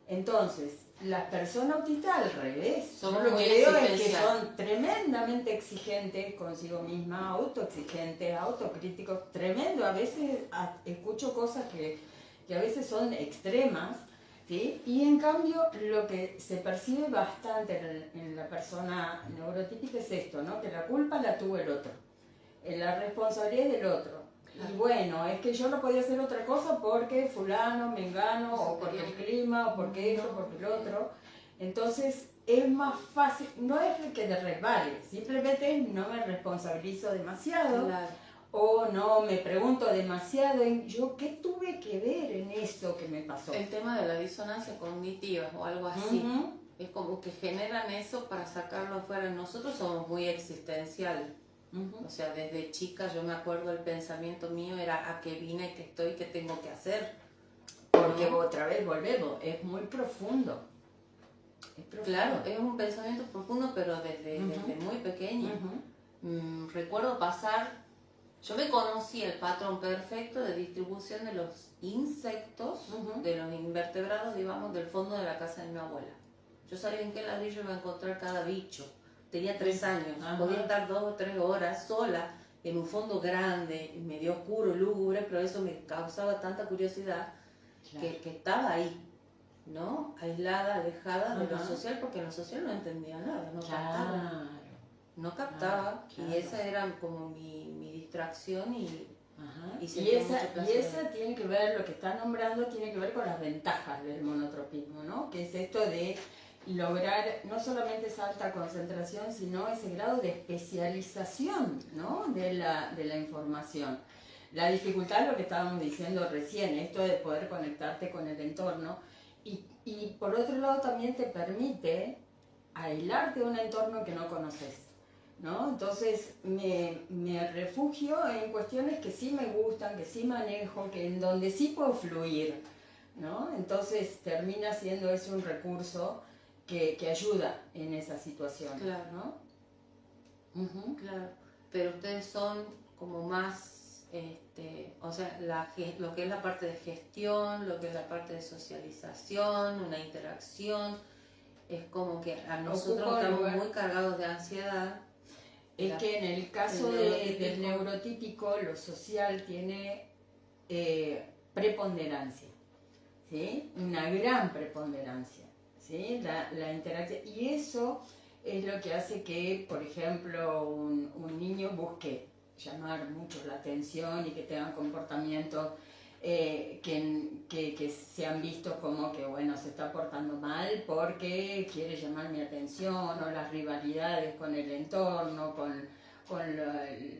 Entonces, las personas autistas al revés. Yo lo que veo es que son tremendamente exigentes consigo misma, autoexigentes, autocríticos, tremendo. A veces escucho cosas que a veces son extremas, ¿sí? Y en cambio lo que se percibe bastante en la persona neurotípica es esto, ¿no? Que la culpa la tuvo el otro, la responsabilidad es del otro. Y bueno, es que yo no podía hacer otra cosa porque fulano, mengano, o porque el clima, o porque esto, porque el otro. Entonces es más fácil, no es que te resbale, simplemente no me responsabilizo demasiado, o no me pregunto demasiado en yo qué tuve que ver en esto que me pasó. El tema de la disonancia cognitiva o algo así. es como que generan eso para sacarlo afuera. Nosotros somos muy existencial. O sea, desde chica yo me acuerdo el pensamiento mío era a qué vine, qué estoy, qué tengo que hacer. Porque otra vez volvemos, es muy profundo. Claro, es un pensamiento profundo, pero desde muy pequeña. Recuerdo pasar, yo me conocí el patrón perfecto de distribución de los insectos, de los invertebrados, digamos, del fondo de la casa de mi abuela. Yo sabía en qué ladrillo iba a encontrar cada bicho. Tenía 3 años, podía estar 2 o 3 horas sola en un fondo grande, medio oscuro, lúgubre, pero eso me causaba tanta curiosidad que estaba ahí, ¿no? Aislada, alejada de lo social, porque en lo social no entendía nada, no captaba, y esa era como mi distracción y esa tiene que ver, lo que está nombrando tiene que ver con las ventajas del monotropismo, ¿no? Que es esto de lograr no solamente esa alta concentración, sino ese grado de especialización, ¿no? de la información. La dificultad es lo que estábamos diciendo recién, esto de poder conectarte con el entorno, y por otro lado también te permite aislarte de un entorno que no conoces, ¿no? Entonces me refugio en cuestiones que sí me gustan, que sí manejo, que en donde sí puedo fluir, ¿no? Entonces termina siendo ese un recurso que ayuda en esa situación, claro, ¿no? Claro, pero ustedes son como más, o sea, lo que es la parte de gestión, lo que es la parte de socialización, una interacción, es como que a nosotros estamos muy cargados de ansiedad. Es que en el caso del neurotípico, lo social tiene preponderancia, ¿sí? Una gran preponderancia, ¿sí? La interacción. Y eso es lo que hace que, por ejemplo, un niño busque llamar mucho la atención y que tengan comportamientos que se han visto como que, bueno, se está portando mal porque quiere llamar mi atención, o las rivalidades con el entorno, con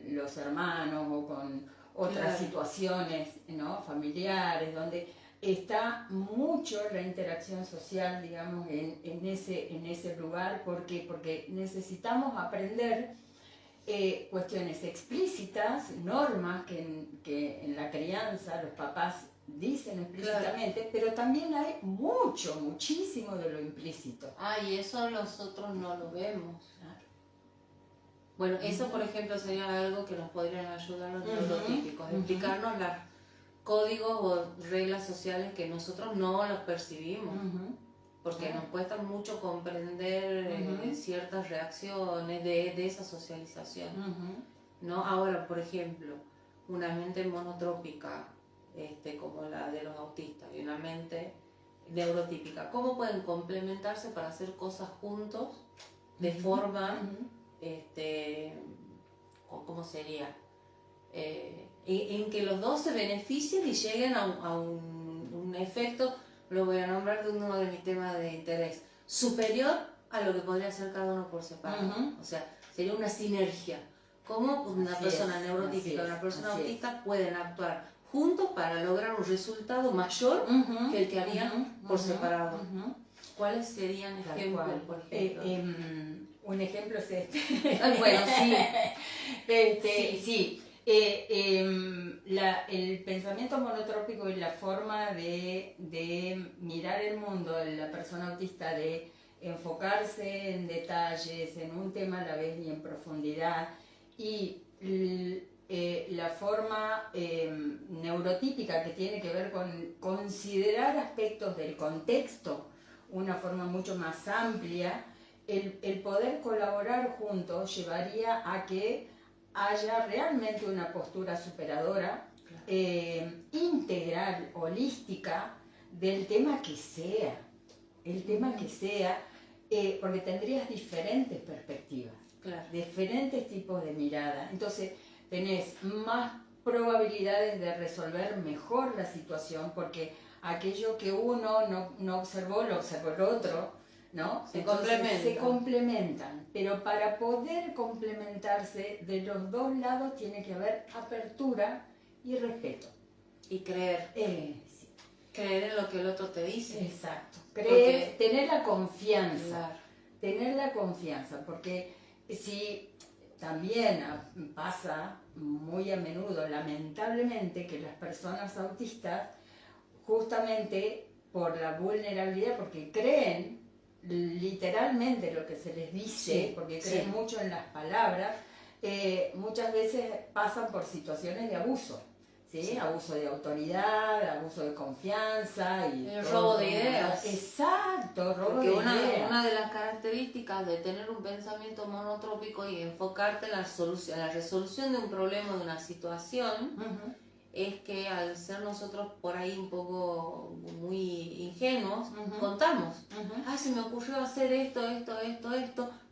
los hermanos o con otras situaciones, ¿no? familiares, donde está mucho la interacción social, digamos, en ese lugar. ¿Por qué? Porque necesitamos aprender cuestiones explícitas, normas que en la crianza los papás dicen explícitamente, pero también hay muchísimo de lo implícito. Y eso nosotros no lo vemos. Bueno, eso por ejemplo sería algo que nos podrían ayudar los neurotípicos, explicarnos los códigos o reglas sociales que nosotros no los percibimos. Porque nos cuesta mucho comprender ciertas reacciones de esa socialización. ¿No? Ahora, por ejemplo, una mente monotrópica, como la de los autistas, y una mente neurotípica, ¿cómo pueden complementarse para hacer cosas juntos de forma, ¿cómo sería? En que los dos se beneficien y lleguen a un efecto. Lo voy a nombrar de uno de mis temas de interés, superior a lo que podría hacer cada uno por separado. O sea, sería una sinergia. Cómo una persona neurotípica y una persona autista pueden actuar juntos para lograr un resultado mayor que el que harían por separado. ¿Cuáles serían ejemplos, por ejemplo? Un ejemplo es este. Bueno, sí. Sí. El pensamiento monotrópico y la forma de mirar el mundo de la persona autista, de enfocarse en detalles, en un tema a la vez y en profundidad, y la forma neurotípica que tiene que ver con considerar aspectos del contexto, una forma mucho más amplia, el poder colaborar juntos llevaría a que haya realmente una postura superadora, integral, holística, del tema que sea, porque tendrías diferentes perspectivas, diferentes tipos de mirada. Entonces tenés más probabilidades de resolver mejor la situación, porque aquello que uno no observó, lo observó el otro, ¿no? Se complementan, pero para poder complementarse de los dos lados tiene que haber apertura y respeto. Y creer. Sí. Creer en lo que el otro te dice. Exacto. Porque, tener la confianza. claro. Tener la confianza, porque si también pasa muy a menudo, lamentablemente, que las personas autistas, justamente por la vulnerabilidad, porque creen literalmente lo que se les dice, Sí, porque creen sí. mucho en las palabras, muchas veces pasan por situaciones de abuso. ¿Sí? Sí. Abuso de autoridad, abuso de confianza y El todo. robo de ideas. Exacto, robo Porque de ideas. una de las características de tener un pensamiento monotrópico y enfocarte en la resolución de un problema, de una situación, Ujú. es que al ser nosotros por ahí un poco muy ingenuos, Ujú. contamos. Ujú. Se me ocurrió hacer esto,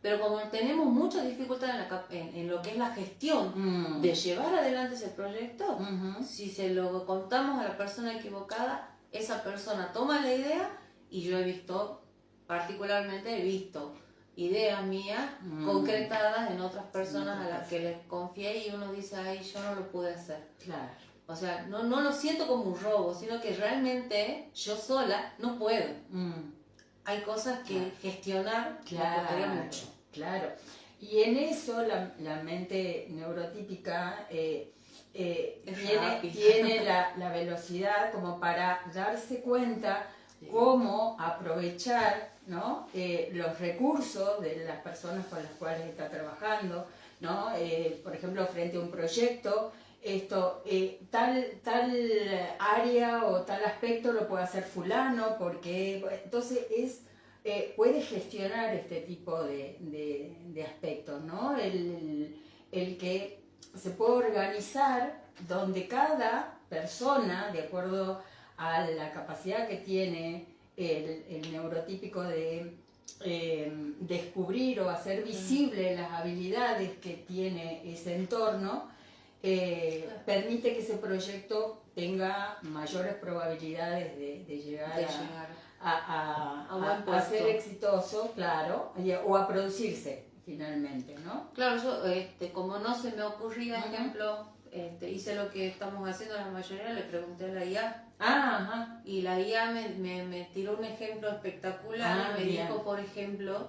pero como tenemos mucha dificultad en lo que es la gestión de llevar adelante ese proyecto, Ujú. si se lo contamos a la persona equivocada, esa persona toma la idea y yo particularmente he visto ideas mías concretadas en otras personas a las que les confié y uno dice, ay, yo no lo pude hacer. Claro. O sea, no lo siento como un robo, sino que realmente yo sola no puedo. Hay cosas que gestionar me costaría mucho. Claro. Y en eso la mente neurotípica tiene la velocidad como para darse cuenta cómo aprovechar, ¿no? Los recursos de las personas con las cuales está trabajando, ¿no? Por ejemplo, frente a un proyecto, tal área o tal aspecto lo puede hacer fulano, porque entonces puede gestionar este tipo de aspectos, ¿no? El que se puede organizar donde cada persona, de acuerdo a la capacidad que tiene el neurotípico de descubrir o hacer visible las habilidades que tiene ese entorno, permite que ese proyecto tenga mayores probabilidades de llegar a ser exitoso, claro, o a producirse finalmente, ¿no? Claro, yo como no se me ocurría ejemplo, hice lo que estamos haciendo la mayoría, le pregunté a la IA. Ajá. Y la IA me tiró un ejemplo espectacular y me dijo, por ejemplo,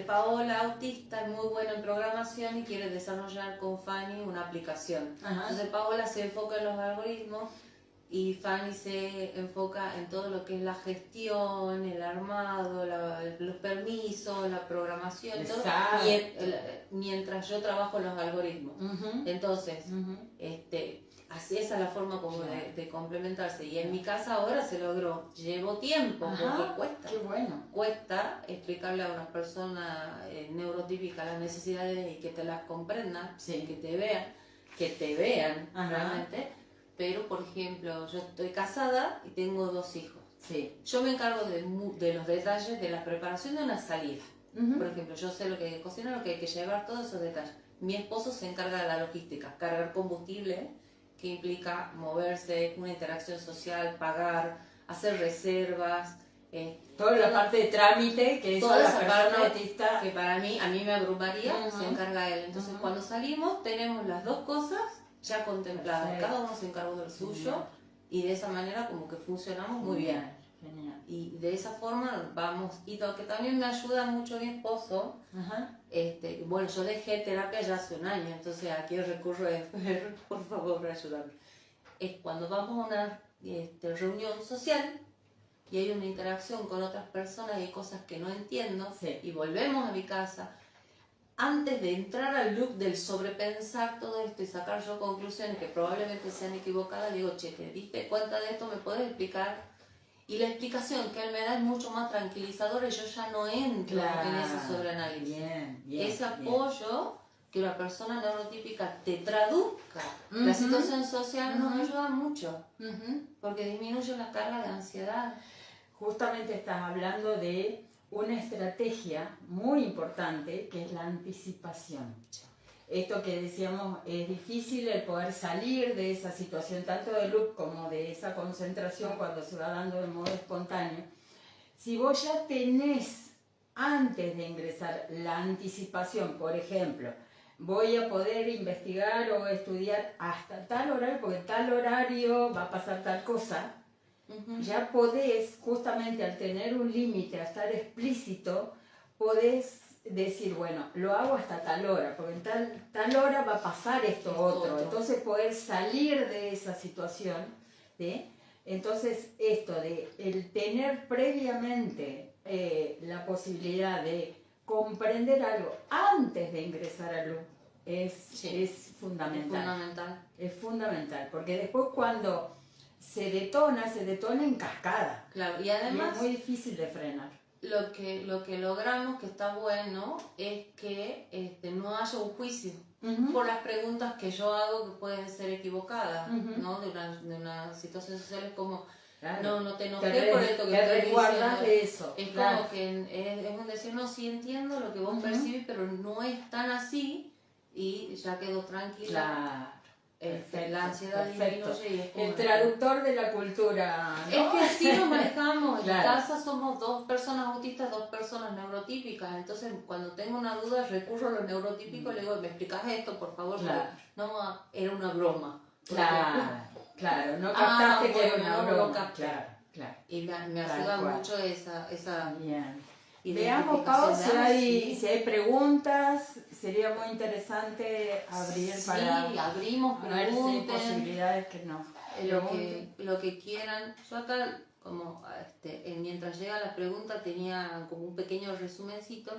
Paola, autista, es muy buena en programación y quiere desarrollar con Fanny una aplicación. Ajá. Entonces Paola se enfoca en los algoritmos y Fanny se enfoca en todo lo que es la gestión, el armado, los permisos, la programación, todo, mientras yo trabajo los algoritmos. Entonces, así esa es la forma como de complementarse. Y en mi casa ahora se logró. Llevó tiempo, porque cuesta. Qué bueno. Cuesta explicarle a una persona neurotípica las necesidades y que te las comprendan, que te vean realmente. Pero, por ejemplo, yo estoy casada y tengo 2 hijos. Sí. Yo me encargo de los detalles de la preparación de una salida. Por ejemplo, yo sé lo que hay que cocinar, lo que hay que llevar, todos esos detalles. Mi esposo se encarga de la logística, cargar combustible, que implica moverse, una interacción social, pagar, hacer reservas. Toda la parte de trámite, que toda esa esa persona parte autista, que a mí me abrumaría, se encarga él. Entonces, cuando salimos, tenemos las 2 cosas ya contempladas. Perfecto. Cada uno se encargó del suyo y de esa manera como que funcionamos muy bien. Genial. Y de esa forma vamos, y lo que también me ayuda mucho mi esposo, bueno, yo dejé terapia ya hace 1 año, entonces aquí recurro a Esper, por favor, ayúdame. Es cuando vamos a una reunión social y hay una interacción con otras personas y hay cosas que no entiendo, y volvemos a mi casa, antes de entrar al loop del sobrepensar todo esto y sacar yo conclusiones que probablemente sean equivocadas, digo, che, ¿te diste cuenta de esto? ¿Me puedes explicar? Y la explicación que él me da es mucho más tranquilizadora y yo ya no entro en ese sobreanálisis. Ese apoyo que una persona neurotípica te traduzca la situación social nos ayuda mucho, porque disminuye la carga de ansiedad. Justamente estás hablando de una estrategia muy importante que es la anticipación. Esto que decíamos, es difícil el poder salir de esa situación, tanto de loop como de esa concentración cuando se va dando de modo espontáneo. Si vos ya tenés, antes de ingresar, la anticipación, por ejemplo, voy a poder investigar o estudiar hasta tal horario, porque tal horario va a pasar tal cosa, ya podés, justamente al tener un límite, a estar explícito, podés decir, bueno, lo hago hasta tal hora, porque en tal hora va a pasar esto otro. Entonces poder salir de esa situación, ¿sí? Entonces esto de el tener previamente la posibilidad de comprender algo antes de ingresar a luz es fundamental. Es fundamental, porque después cuando se detona en cascada. Claro, y además y es muy difícil de frenar. Lo que logramos, que está bueno, es que no haya un juicio por las preguntas que yo hago que pueden ser equivocadas, ¿no? De una situación social es como, claro, no te enojé por esto que estoy diciendo. De eso. Es como que es un decir, no, sí entiendo lo que vos percibís, pero no es tan así, y ya quedo tranquila. Claro. La ansiedad disminuye y es como el traductor de la cultura, ¿no? Es que así nos manejamos. En casa somos 2 personas autistas, 2 personas neurotípicas. Entonces, cuando tengo una duda, recurro a lo neurotípico y le digo, ¿me explicas esto, por favor? No, era una broma. Claro, no captaste que era una broma. Claro. Y me ayuda mucho esa Veamos, Pau, si hay preguntas. Sería muy interesante abrir para... abrimos preguntas. Si hay posibilidades que no. Lo que quieran. Yo acá, como mientras llega la pregunta, tenía como un pequeño resumencito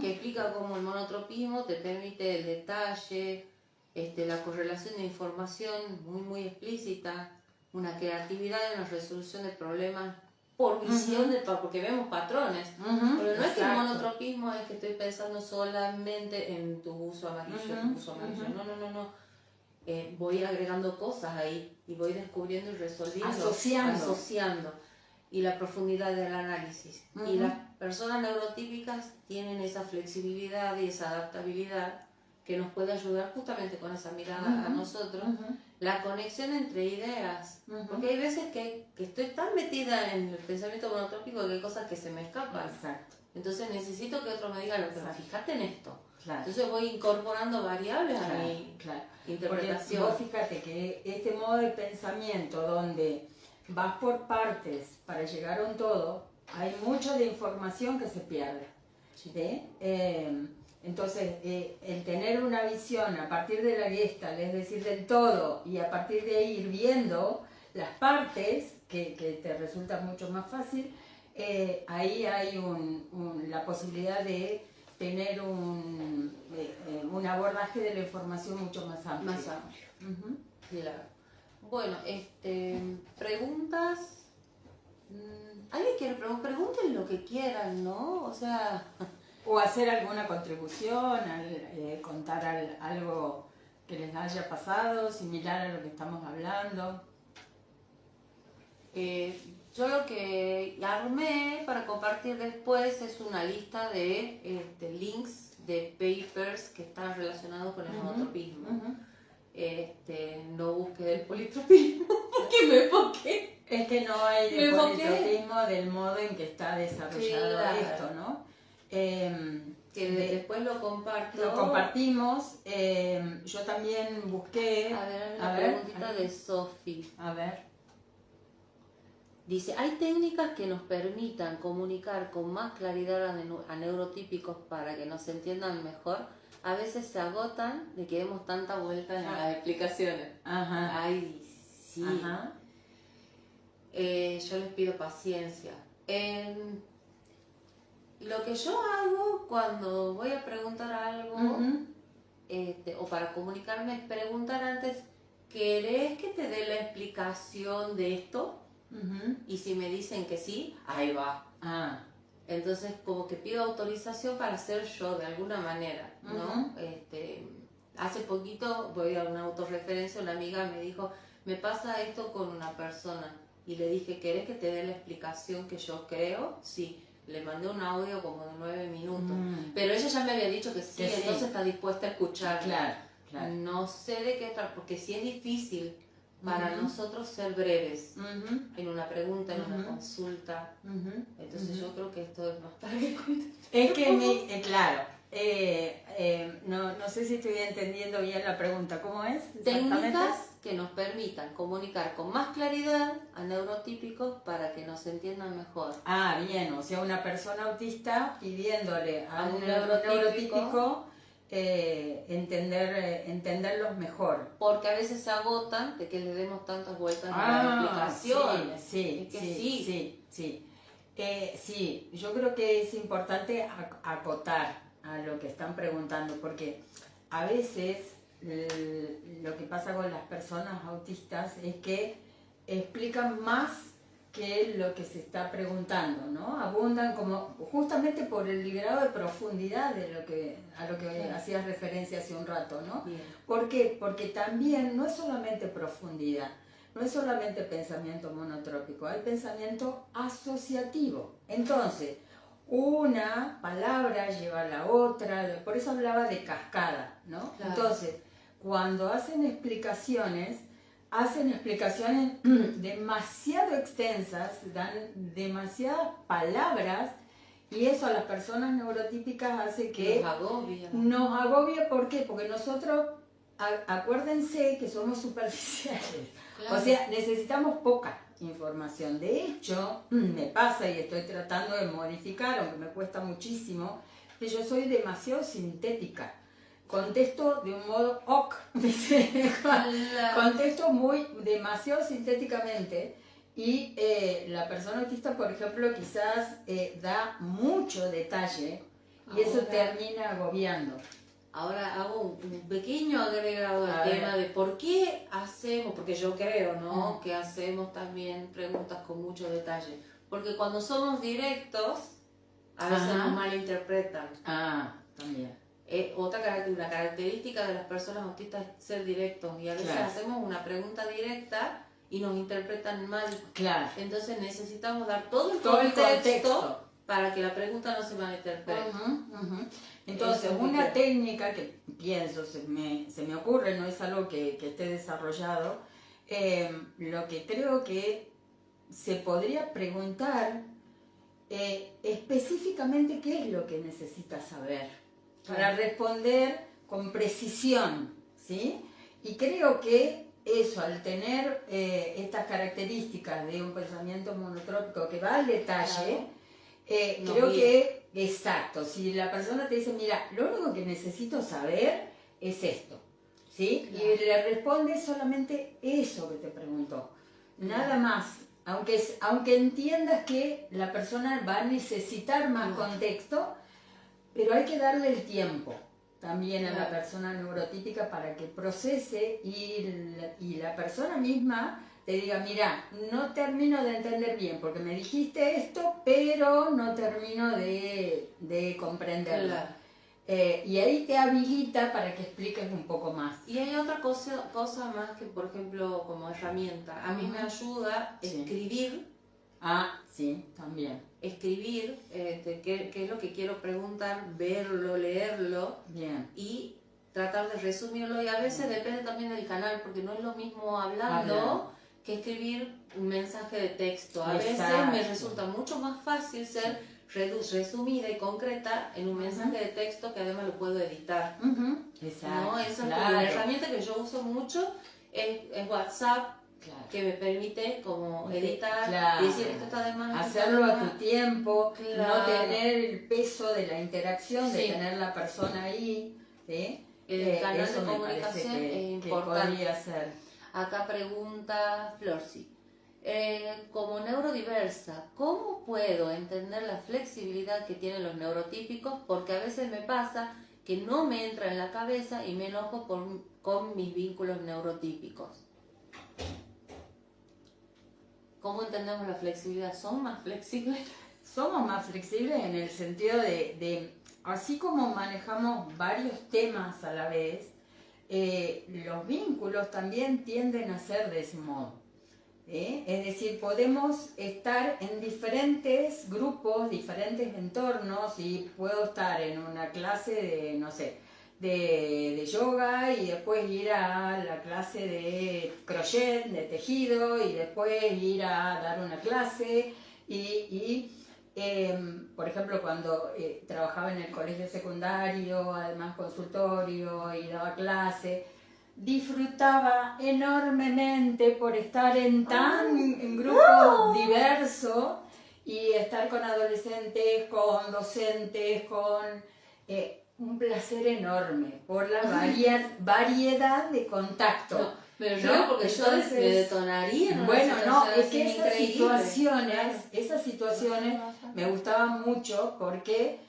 que explica cómo el monotropismo te permite el detalle, la correlación de información muy explícita, una creatividad y una resolución de problemas por visión, porque vemos patrones. Pero no es que el monotropismo es que estoy pensando solamente en tu uso amarillo, No. Voy agregando cosas ahí y voy descubriendo y resolviendo, asociando. Y la profundidad del análisis. Y las personas neurotípicas tienen esa flexibilidad y esa adaptabilidad que nos puede ayudar justamente con esa mirada a nosotros. La conexión entre ideas, porque hay veces que estoy tan metida en el pensamiento monotrópico que hay cosas que se me escapan. Entonces necesito que otro me diga, pero fíjate en esto. Entonces voy incorporando variables a mi interpretación. Porque vos fíjate que este modo de pensamiento donde vas por partes para llegar a un todo, hay mucho de información que se pierde. Entonces, el tener una visión a partir de la Gestalt, es decir, del todo, y a partir de ahí ir viendo las partes, que te resulta mucho más fácil, ahí hay la posibilidad de tener un abordaje de la información mucho más amplio. Claro. Bueno, preguntas. ¿Alguien quiere preguntar? Pregunten lo que quieran, ¿no? O sea... O hacer alguna contribución, contar algo que les haya pasado, similar a lo que estamos hablando. Yo lo que armé para compartir después es una lista de links de papers que están relacionados con el monotropismo. No busqué el politropismo porque me enfoqué. Es que no hay de politropismo del modo en que está desarrollado esto, ¿no? Que después lo comparto. Lo compartimos. Yo también busqué. A ver, una preguntita de Sofi. A ver. Dice, ¿hay técnicas que nos permitan comunicar con más claridad a neurotípicos para que nos entiendan mejor? A veces se agotan de que demos tanta vuelta en las explicaciones. Ay, sí. Yo les pido paciencia. Lo que yo hago cuando voy a preguntar algo o para comunicarme es preguntar antes, ¿querés que te dé la explicación de esto? Y si me dicen que sí, ahí va. Entonces como que pido autorización para ser yo de alguna manera, ¿no? Hace poquito, voy a una autorreferencia, una amiga me dijo, me pasa esto con una persona. Y le dije, ¿querés que te dé la explicación que yo creo? Sí. Le mandé un audio como de 9 minutos. Pero ella ya me había dicho que sí, entonces está dispuesta a escuchar. Claro. No sé de qué tratar, porque sí es difícil para nosotros ser breves en una pregunta, en una consulta. Entonces yo creo que esto es más para que es que, claro, No sé si estoy entendiendo bien la pregunta. ¿Cómo es? Técnicas que nos permitan comunicar con más claridad a neurotípicos para que nos entiendan mejor. Ah, bien, o sea, una persona autista pidiéndole a un neurotípico neurotípico entenderlos mejor. Porque a veces se agotan de que le demos tantas vueltas a la explicación. Sí, yo creo que es importante acotar a lo que están preguntando, porque a veces lo que pasa con las personas autistas es que explican más que lo que se está preguntando, ¿no? Abundan como justamente por el grado de profundidad a lo que hacías referencia hace un rato, ¿no? Bien. ¿Por qué? Porque también no es solamente profundidad, no es solamente pensamiento monotrópico, hay pensamiento asociativo. Entonces, una palabra lleva a la otra, por eso hablaba de cascada, ¿no? Claro. Entonces, cuando hacen explicaciones demasiado extensas, dan demasiadas palabras, y eso a las personas neurotípicas hace que nos agobia. ¿Por qué? Porque nosotros, acuérdense que somos superficiales, claro. O sea, necesitamos poca información. De hecho, me pasa, y estoy tratando de modificar, aunque me cuesta muchísimo, que yo soy demasiado sintética. Contesto de un modo contesto demasiado sintéticamente, y la persona autista, por ejemplo, quizás da mucho detalle y eso termina agobiando. Ahora hago un pequeño agregado al tema de por qué hacemos, porque yo creo, ¿no? Que hacemos también preguntas con mucho detalle. Porque cuando somos directos, a veces nos malinterpretan. También. Una característica de las personas autistas es ser directos, y a veces hacemos una pregunta directa y nos interpretan mal. Claro. Entonces necesitamos dar todo el contexto para que la pregunta no se malinterprete. Entonces, una técnica que pienso, se me ocurre, no es algo que esté desarrollado, lo que creo que se podría preguntar específicamente qué es lo que necesitas saber para responder con precisión, ¿sí? Y creo que eso, al tener estas características de un pensamiento monotrópico que va al detalle, creo que, exacto, si la persona te dice, mira, lo único que necesito saber es esto, ¿sí? Claro. Y le responde solamente eso que te preguntó, nada más, aunque entiendas que la persona va a necesitar más contexto, pero hay que darle el tiempo también a la persona neurotípica para que procese, y la persona misma te diga, mira, no termino de entender bien porque me dijiste esto, pero no termino de comprenderlo. Claro. Y ahí te habilita para que expliques un poco más. Y hay otra cosa más que, por ejemplo, como herramienta, a mí me ayuda escribir. Sí, también. Escribir qué es lo que quiero preguntar, verlo, leerlo. Bien. Y tratar de resumirlo, y a veces depende también del canal, porque no es lo mismo hablando que escribir un mensaje de texto. A veces me resulta mucho más fácil ser resumida y concreta en un mensaje de texto que además lo puedo editar. Exacto. ¿No? Esa es una herramienta que yo uso mucho, es WhatsApp. Claro. Que me permite como editar, y decir esto está de más. Hacerlo a tu tiempo, no tener el peso de la interacción, de tener la persona ahí. ¿Sí? El canal de comunicación es importante. Que podría ser. Acá pregunta Florcy. Como neurodiversa, ¿cómo puedo entender la flexibilidad que tienen los neurotípicos? Porque a veces me pasa que no me entra en la cabeza y me enojo con mis vínculos neurotípicos. ¿Cómo entendemos la flexibilidad? ¿Son más flexibles? Somos más flexibles en el sentido de así como manejamos varios temas a la vez, los vínculos también tienden a ser de ese modo. Es decir, podemos estar en diferentes grupos, diferentes entornos, y puedo estar en una clase de, no sé, de yoga, y después ir a la clase de crochet, de tejido, y después ir a dar una clase, y por ejemplo, cuando trabajaba en el colegio secundario, además consultorio y daba clase, disfrutaba enormemente por estar en en grupo diverso y estar con adolescentes, con docentes, con un placer enorme por la variedad de contacto. No, pero yo, porque entonces, yo me detonaría en una bueno, no, es que esas situaciones me gustaban mucho porque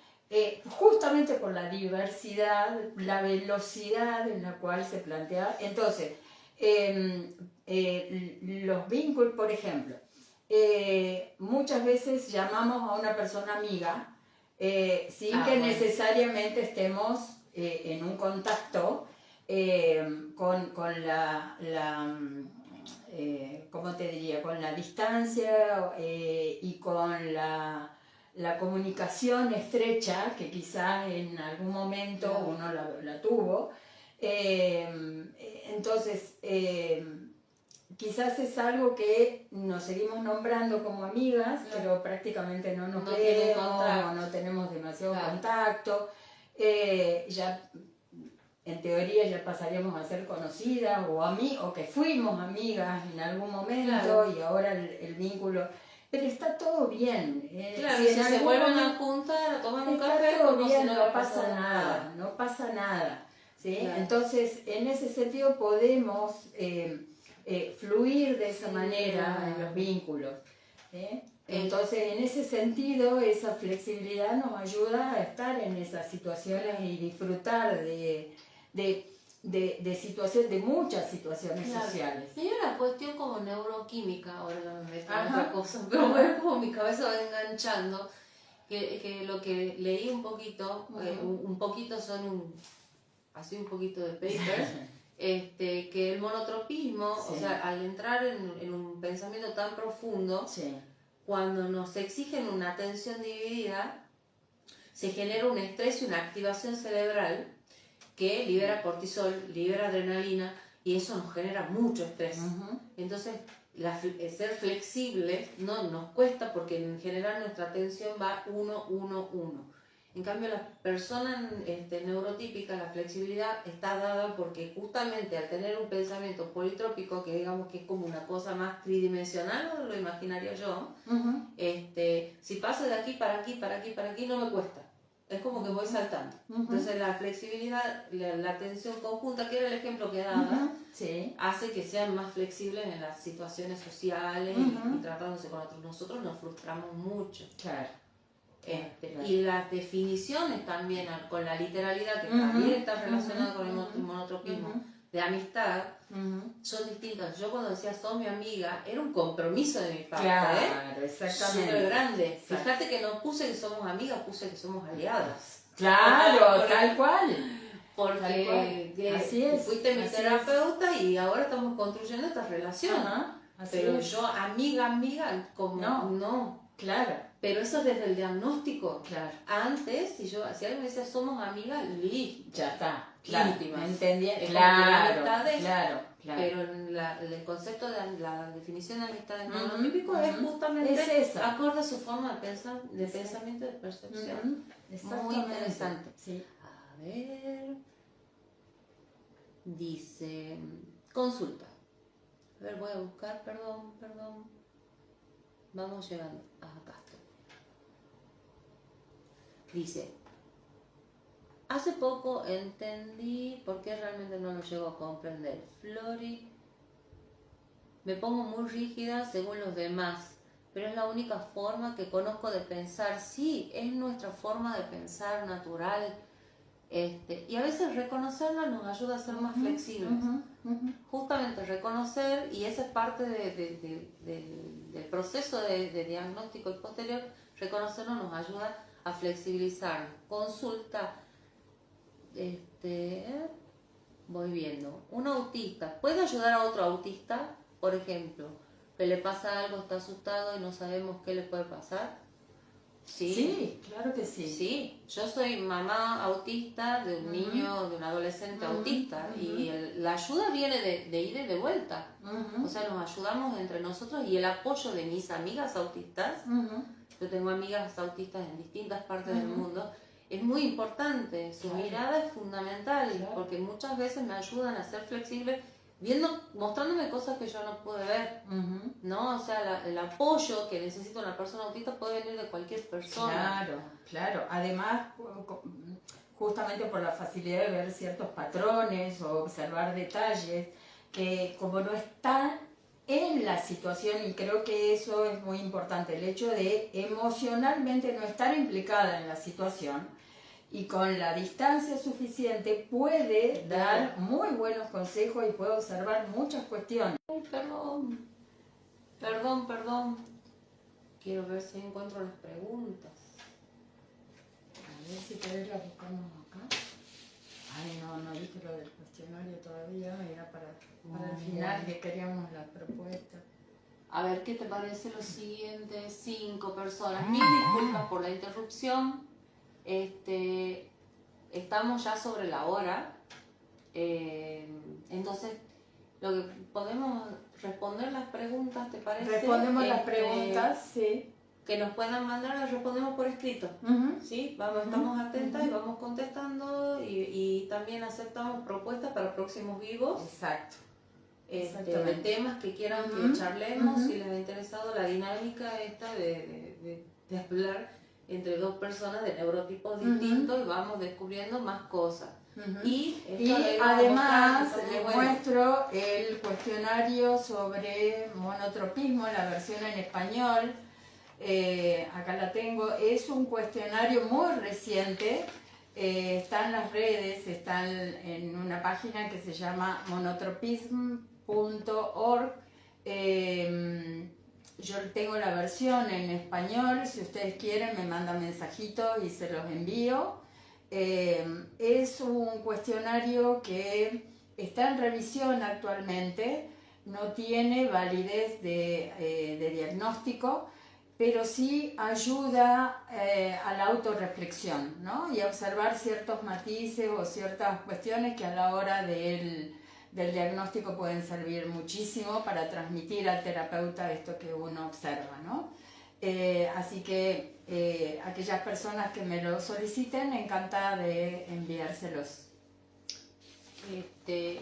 justamente por la diversidad, la velocidad en la cual se planteaba. Entonces, los vínculos, por ejemplo, muchas veces llamamos a una persona amiga sin que necesariamente estemos en un contacto con ¿cómo te diría? Con la distancia y con la comunicación estrecha que quizás en algún momento uno la tuvo. Entonces, quizás es algo que nos seguimos nombrando como amigas, pero prácticamente no nos vemos, no tenemos demasiado contacto. Ya en teoría ya pasaríamos a ser conocidas o que fuimos amigas en algún momento y ahora el vínculo... Pero está todo bien. Claro, si se vuelven a juntar, a tomar un café, todo bien, no pasa nada, no pasa nada. ¿Sí? Claro. Entonces, en ese sentido podemos fluir de esa manera en los vínculos. Entonces, en ese sentido, esa flexibilidad nos ayuda a estar en esas situaciones y disfrutar de situaciones, de muchas situaciones sociales. Hay una cuestión como neuroquímica, ahora no me meto en otra cosa, pero bueno, como mi cabeza va enganchando, que lo que leí un poquito, un poquito son así un poquito de papers, que el monotropismo, o sea, al entrar en un pensamiento tan profundo, cuando nos exigen una atención dividida, se genera un estrés y una activación cerebral que libera cortisol, libera adrenalina y eso nos genera mucho estrés. Entonces, ser flexible no nos cuesta porque en general nuestra atención va 1, 1, 1. En cambio, la persona neurotípica, la flexibilidad está dada porque justamente al tener un pensamiento politrópico, que digamos que es como una cosa más tridimensional, lo imaginaría yo, si paso de aquí para aquí, para aquí, para aquí, no me cuesta. Es como que voy saltando. Entonces la flexibilidad, la atención conjunta, que era el ejemplo que daba, hace que sean más flexibles en las situaciones sociales y tratándose con otros. Nosotros nos frustramos mucho. Claro. Y las definiciones también con la literalidad, que también está relacionada con el monotropismo, de amistad, son distintas. Yo cuando decía sos mi amiga, era un compromiso de mi parte. Claro, exactamente. Súper grande. Fíjate que no puse que somos amigas, puse que somos aliadas. Claro, tal cual. Porque así es, fuiste mi terapeuta y ahora estamos construyendo esta relación. Pero yo, amiga, como no. Claro. Pero eso es desde el diagnóstico. Claro. Antes, si alguien me decía somos amigas, listo. Ya está. Claro. Íntimas. ¿Entendía? Claro. Pero el concepto de la definición de amistades neurotípicos es justamente acorde a su forma de pensamiento y de percepción. Muy interesante. Sí. A ver. Dice, consulta. A ver, voy a buscar, perdón. Vamos llegando. Acá estoy. Dice, hace poco entendí por qué realmente no lo llego a comprender. Flori, me pongo muy rígida según los demás, pero es la única forma que conozco de pensar. Sí, es nuestra forma de pensar natural. Y a veces reconocerla nos ayuda a ser más flexibles. Justamente reconocer, y esa es parte del proceso de diagnóstico y posterior, reconocerlo nos ayuda a flexibilizar. Consulta, voy viendo. Un autista, ¿puede ayudar a otro autista? Por ejemplo, que le pasa algo, está asustado y no sabemos qué le puede pasar. Sí. Sí, claro que sí. Sí, yo soy mamá autista de un niño, de un adolescente autista y la ayuda viene de ida y de vuelta. O sea, nos ayudamos entre nosotros y el apoyo de mis amigas autistas. Yo tengo amigas autistas en distintas partes del mundo. Es muy importante, su mirada es fundamental porque muchas veces me ayudan a ser flexible mostrándome cosas que yo no pude ver, ¿no? O sea, el apoyo que necesita una persona autista puede venir de cualquier persona. Claro, claro. Además, justamente por la facilidad de ver ciertos patrones o observar detalles, que como no están en la situación, y creo que eso es muy importante, el hecho de emocionalmente no estar implicada en la situación, y con la distancia suficiente puede dar muy buenos consejos y puede observar muchas cuestiones. Ay, perdón. Quiero ver si encuentro las preguntas. A ver si querés las buscamos acá. Ay, no dije lo del cuestionario todavía, era para el final que queríamos las propuestas. A ver, ¿qué te parece los siguientes 5 personas? Mil disculpas por la interrupción. Estamos ya sobre la hora. Entonces, lo que podemos responder las preguntas, ¿te parece? Respondemos las preguntas, sí. Que nos puedan mandar, las respondemos por escrito. ¿Sí? Estamos atentas y vamos contestando y también aceptamos propuestas para próximos vivos. Exacto. De temas que quieran que charlemos, si les ha interesado la dinámica esta de hablar entre dos personas de neurotipos distintos y vamos descubriendo más cosas. Y además les muestro el cuestionario sobre monotropismo, la versión en español. Acá la tengo. Es un cuestionario muy reciente. Está en las redes, está en una página que se llama monotropism.org. Yo tengo la versión en español, si ustedes quieren me mandan mensajitos y se los envío. Es un cuestionario que está en revisión actualmente, no tiene validez de diagnóstico, pero sí ayuda a la autorreflexión, ¿no? Y a observar ciertos matices o ciertas cuestiones que a la hora del diagnóstico pueden servir muchísimo para transmitir al terapeuta esto que uno observa, ¿no? Así que aquellas personas que me lo soliciten, encantada de enviárselos.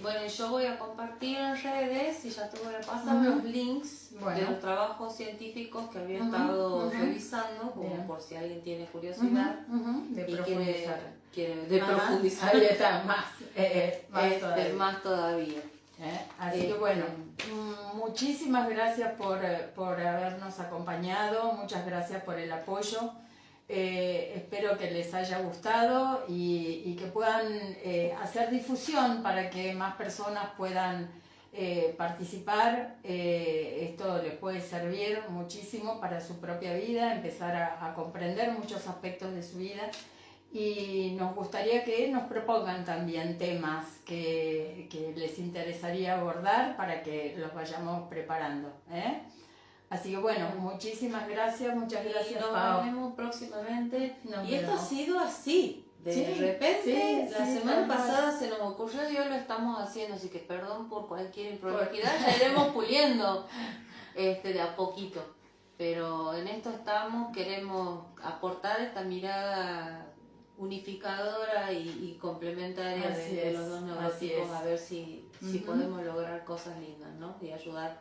Bueno, yo voy a compartir en redes y ya te voy a pasar los links de los trabajos científicos que había estado revisando, como por si alguien tiene curiosidad De y profundizar. quiere profundizar. Ahí está, más todavía. Más todavía. Así que bueno, muchísimas gracias por habernos acompañado, muchas gracias por el apoyo. Espero que les haya gustado y que puedan hacer difusión para que más personas puedan participar. Esto les puede servir muchísimo para su propia vida, empezar a comprender muchos aspectos de su vida. Y nos gustaría que nos propongan también temas que les interesaría abordar para que los vayamos preparando. Así que bueno, muchísimas gracias, muchas gracias, Nos vemos próximamente. Esto ha sido así. De repente, la semana pasada se nos ocurrió y hoy lo estamos haciendo, así que perdón por cualquier improvisidad, ya iremos puliendo de a poquito. Pero en esto estamos, queremos aportar esta mirada unificadora y complementaria de los dos neurotipos, a ver si podemos lograr cosas lindas, ¿no? Y ayudar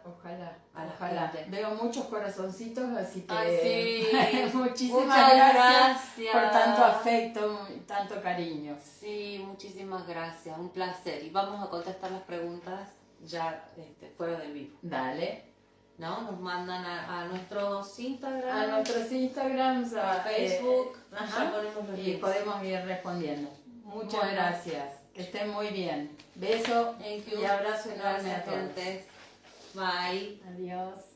a la gente. Veo muchos corazoncitos, así que sí. muchísimas gracias por tanto afecto, tanto cariño. Sí, muchísimas gracias, un placer. Y vamos a contestar las preguntas ya fuera del vivo. Dale. ¿No? Nos mandan a nuestros Instagram. A nuestros Instagrams, a Facebook. Ya ponemos los y links. podemos ir respondiendo. Muchas gracias. Que estén muy bien. Beso y abrazo enorme a todos. Bye. Adiós.